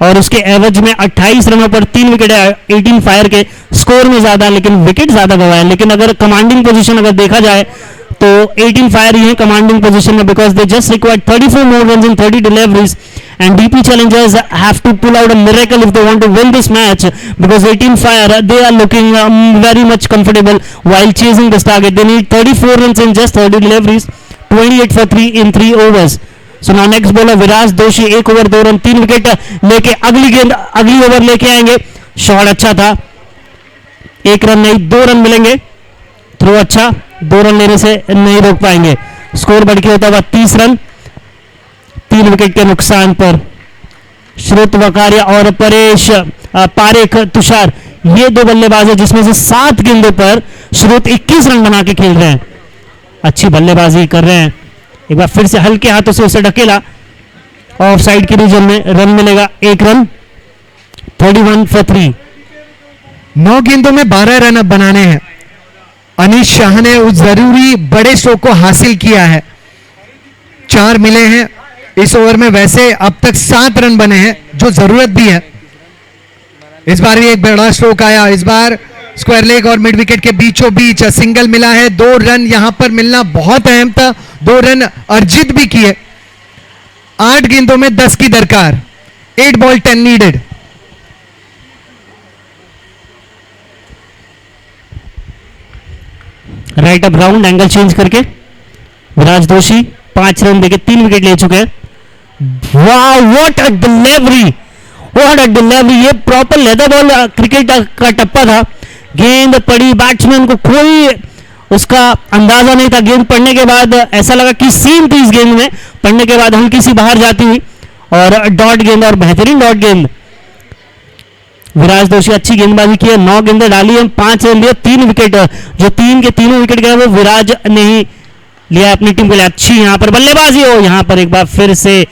और उसके एवरेज में 28 रनों पर 3 विकेट है। 18 फायर के स्कोर में ज्यादा लेकिन विकेट ज्यादा गवाए। लेकिन अगर कमांडिंग पोजीशन अगर देखा जाए तो 18 फायर ही है कमांडिंग पोजीशन में, because they just required 34 more runs in 30 deliveries, and DP challengers have to pull out a miracle if they want to win this match, because 18 fire they are looking very much comfortable while chasing this target. They need 34 runs in just 30 deliveries, 28 for 3 in 3 overs. So now next bowler विराज दोषी 1 over 2 run 3 wicket लेके अगली over लेके आएंगे। Shot अच्छा था, 1 run नहीं 2 run मिलेंगे। Throw अच्छा, 2 रन लेने से नहीं रोक पाएंगे। स्कोर बढ़ के होता हुआ 30 रन 3 विकेट के नुकसान पर। श्रुत वकारिया और परेश पारेख तुषार ये 2 बल्लेबाज है, जिसमें से 7 गेंदों पर श्रुत 21 रन बना के खेल रहे हैं। अच्छी बल्लेबाजी कर रहे हैं। एक बार फिर से हल्के हाथों से उसे ढकेला, ऑफ साइड के रीजन में रन मिलेगा 1 रन। 31 for 3। 9 गेंदों में 12 रन अब बनाने हैं। अनीश शाह ने उस जरूरी बड़े स्ट्रोक को हासिल किया है, 4 मिले हैं इस ओवर में। वैसे अब तक 7 रन बने हैं जो जरूरत भी है। इस बार भी एक बड़ा स्ट्रोक आया, इस बार स्क्वायर लेग और मिड विकेट के बीचों बीच सिंगल मिला है। 2 रन यहां पर मिलना बहुत अहम था, 2 रन अर्जित भी किए। 8 गेंदों में 10 की दरकार, 8 ball 10 needed. Right up round angle change करके विराज दोषी 5 रन देके 3 विकेट ले चुके हैं। वाह what a delivery, what a delivery. ये प्रॉपर लेदर बॉल क्रिकेट का टप्पा था। गेंद पड़ी, बैट्समैन को कोई उसका अंदाजा नहीं था। गेंद पड़ने के बाद ऐसा लगा कि सीम थी इस गेंद में, पड़ने के बाद हल्की सी बाहर जाती हुई और डॉट गेंद, और बेहतरीन डॉट गेंद। विराज दोषी अच्छी गेंदबाजी की है, 9 गेंदें डाली है, 5 रन लिए, 3 विकेट। जो 3 के तीनों विकेट गए वो विराज ने ही लिया अपनी टीम के लिए। अच्छी यहां पर बल्लेबाजी हो, यहां पर एक बार फिर से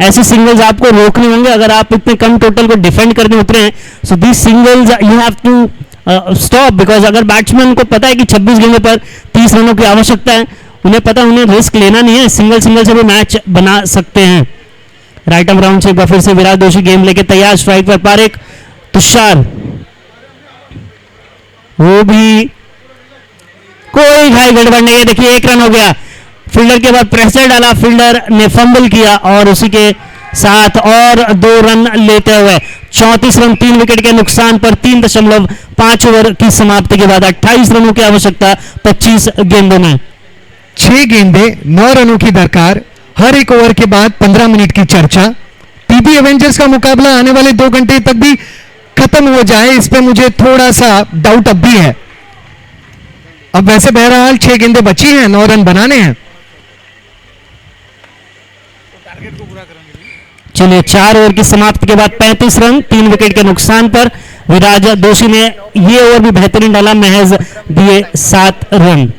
ऐसे सिंगल्स आपको रोकने होंगे अगर आप इतने कम टोटल को डिफेंड करने उतरे हैं। So these singles you have to stop, because अगर बैट्समैन को पता है कि 26 गेंदों पर 30 रनों की आवश्यकता है, उन्हें पता है उन्हें रिस्क लेना नहीं है, सिंगल से भी मैच बना सकते हैं। राइट आर्म राउंड से एक बार फिर से विराज दोषी गेम लेके तैयार, स्ट्राइक पर पारेख तुषार, वो भी कोई घाई गड़बड़ नहीं है। देखिए 1 रन हो गया, फील्डर के बाद प्रेशर डाला, फील्डर ने फंबल किया और उसी के साथ और 2 रन लेते हुए 34 रन 3 विकेट के नुकसान पर 3.5 ओवर की समाप्ति के बाद 28 रनों की आवश्यकता 25 गेंदों में। 6 गेंदे 9 रनों की दरकार, हर एक ओवर के बाद 15 मिनट की चर्चा। टीबी एवेंजर्स का मुकाबला आने वाले 2 घंटे तक भी खत्म हो जाए, इस पे मुझे थोड़ा सा डाउट अब भी है। अब वैसे बहरहाल 6 गेंदें बची हैं, 9 रन बनाने हैं। चलिए 4 ओवर की समाप्ति के बाद 35 रन 3 विकेट के नुकसान पर विराज दोषी ने ये ओवर भी बेहतरीन डाला, महज दिए 7 run.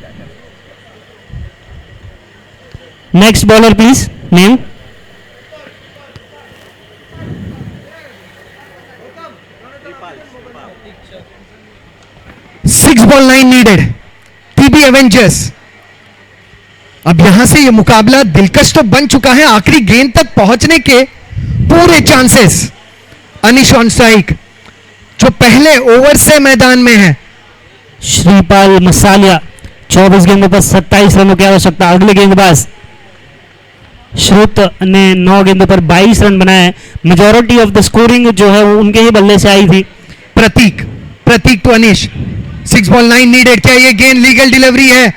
Next bowler please name. Six ball 9 needed, TB Avengers. अब यहां से यह मुकाबला दिलकश तो बन चुका है, आखिरी गेंद तक पहुंचने के पूरे चांसेस। अनिश ऑन स्ट्राइक जो पहले ओवर से मैदान में है। श्रीपाल मसालिया 24 गेंदों पर 27 रनों की आवश्यकता। अगले गेंदबाज श्रुत ने 9 गेंदों पर 22 रन बनाए। मेजॉरिटी ऑफ द स्कोरिंग जो है वो उनके ही बल्ले से आई थी। प्रतीक टू अनिश, 6 बॉल 9 नीडेड। क्या ये गेंद लीगल डिलीवरी है?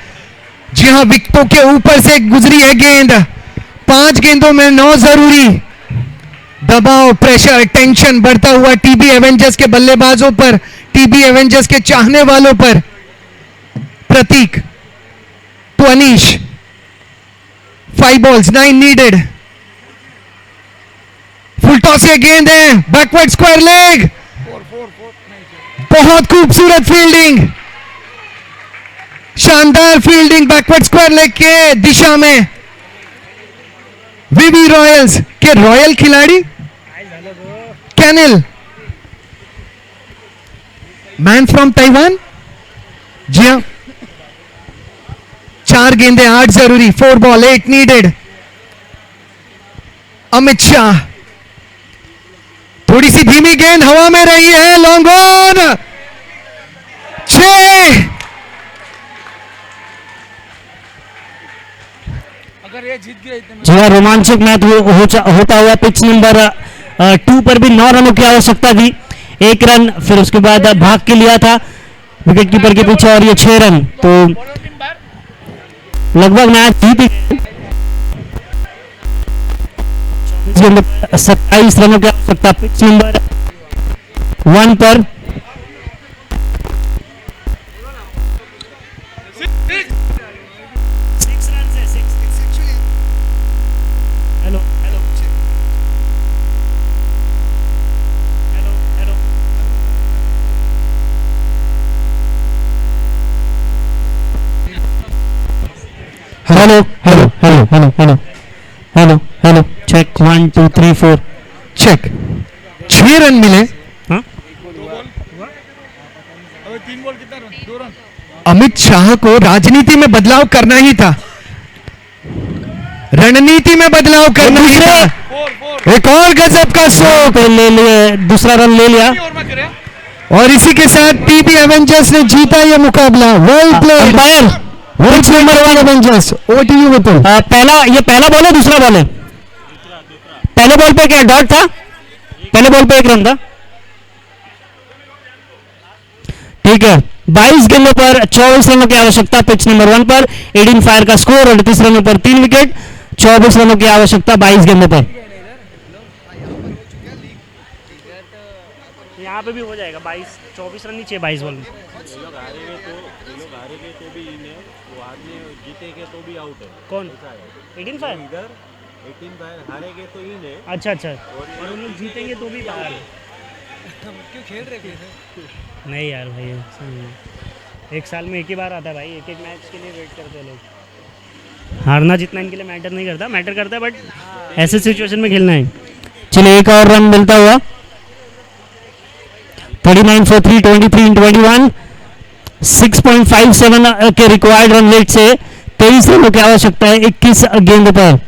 जी हां, विकेटों के ऊपर से गुजरी है गेंद। 5 गेंदों में 9 जरूरी। दबाव, प्रेशर, टेंशन बढ़ता हुआ टीबी एवेंजर्स के बल्लेबाजों पर, टीबी एवेंजर्स के चाहने वालों पर। Prateek to Anish, 5 balls 9 needed. Full toss के गेंद है, बैकवर्ड स्क्वायर लेग। बहुत खूबसूरत फील्डिंग, शानदार फील्डिंग बैकवर्ड स्क्वायर लेग के दिशा में। वीवी रॉयल्स के रॉयल खिलाड़ी कैनिल, मैन फ्रॉम ताइवान, जी हाँ, 4 गेंदें 8 जरूरी, 4 बॉल 8 नीडेड। अमित शाह, थोड़ी सी धीमी गेंद हवा में रही है, लॉन्ग ऑन, 6। अगर ये जीत गए इतने में जी हाँ, रोमांचक मैच होता हुआ पिच नंबर 2 पर भी 9 रनों की आवश्यकता थी। 1 रन फिर उसके बाद भाग के लिया था विकेट कीपर के पीछे और ये 6 रन, तो लगभग मैच जीत ही गए। 27 रनों की आवश्यकता पिच नंबर 1 पर। Hello hello hello hello hello hello hello hello hello hello hello check 1 2 3 4 check, 6 run मिले। हाँ अबे 3 बॉल कितना रन 2 रन अमित शाह को राजनीति में बदलाव करना ही था, रणनीति में बदलाव करना ही था। 4 एक और गजब का सो शॉट, पे ले लिए, दूसरा रन ले लिया। और मत करे और इसी के साथ टीबी एवेंजर्स ने जीता यह मुकाबला। Well played umpire pitch number 1 avengers. OTU Vipul. ये पहला बॉल है दूसरा बॉल है? पहले बॉल पे क्या डॉट था? पहले बॉल पे 1 रन था। ठीक है, 22 गेंदों पर 24 रनों की आवश्यकता पिच नंबर 1 पर। 18 फायर का स्कोर, 38 रनों पर 3 विकेट, 24 रनों की आवश्यकता 22 गेंदों पर। यहाँ पे भी हो जाएगा 22 24 रन नीचे 22 बॉल में। ये लोग हारेंगे तो भी इन है, वो आदमी जीतेंगे तो भी आउट है। कौन? ऐसा है। 18 फायर? इधर 18 बार हारेंगे तो इन है। अच्छा अच्छा, और उन लोग जीतेंगे तो भी बाहर। क्यों खेल रहे थे नहीं यार भाई, ऐसा नहीं है। एक साल में एक ही बार आता है भाई, एक एक मैच के लिए वेट करते हैं लोग। हारना जितना इनके लिए मैटर नहीं करता, मैटर करता है बट ऐसे सिचुएशन में खेलना है। चलिए, एक और रन मिलता हुआ। 39 for 3, 23 in 21, 6.57 के रिक्वायर्ड रन रेट से 23 रनों की आवश्यकता है 21 गेंद पर।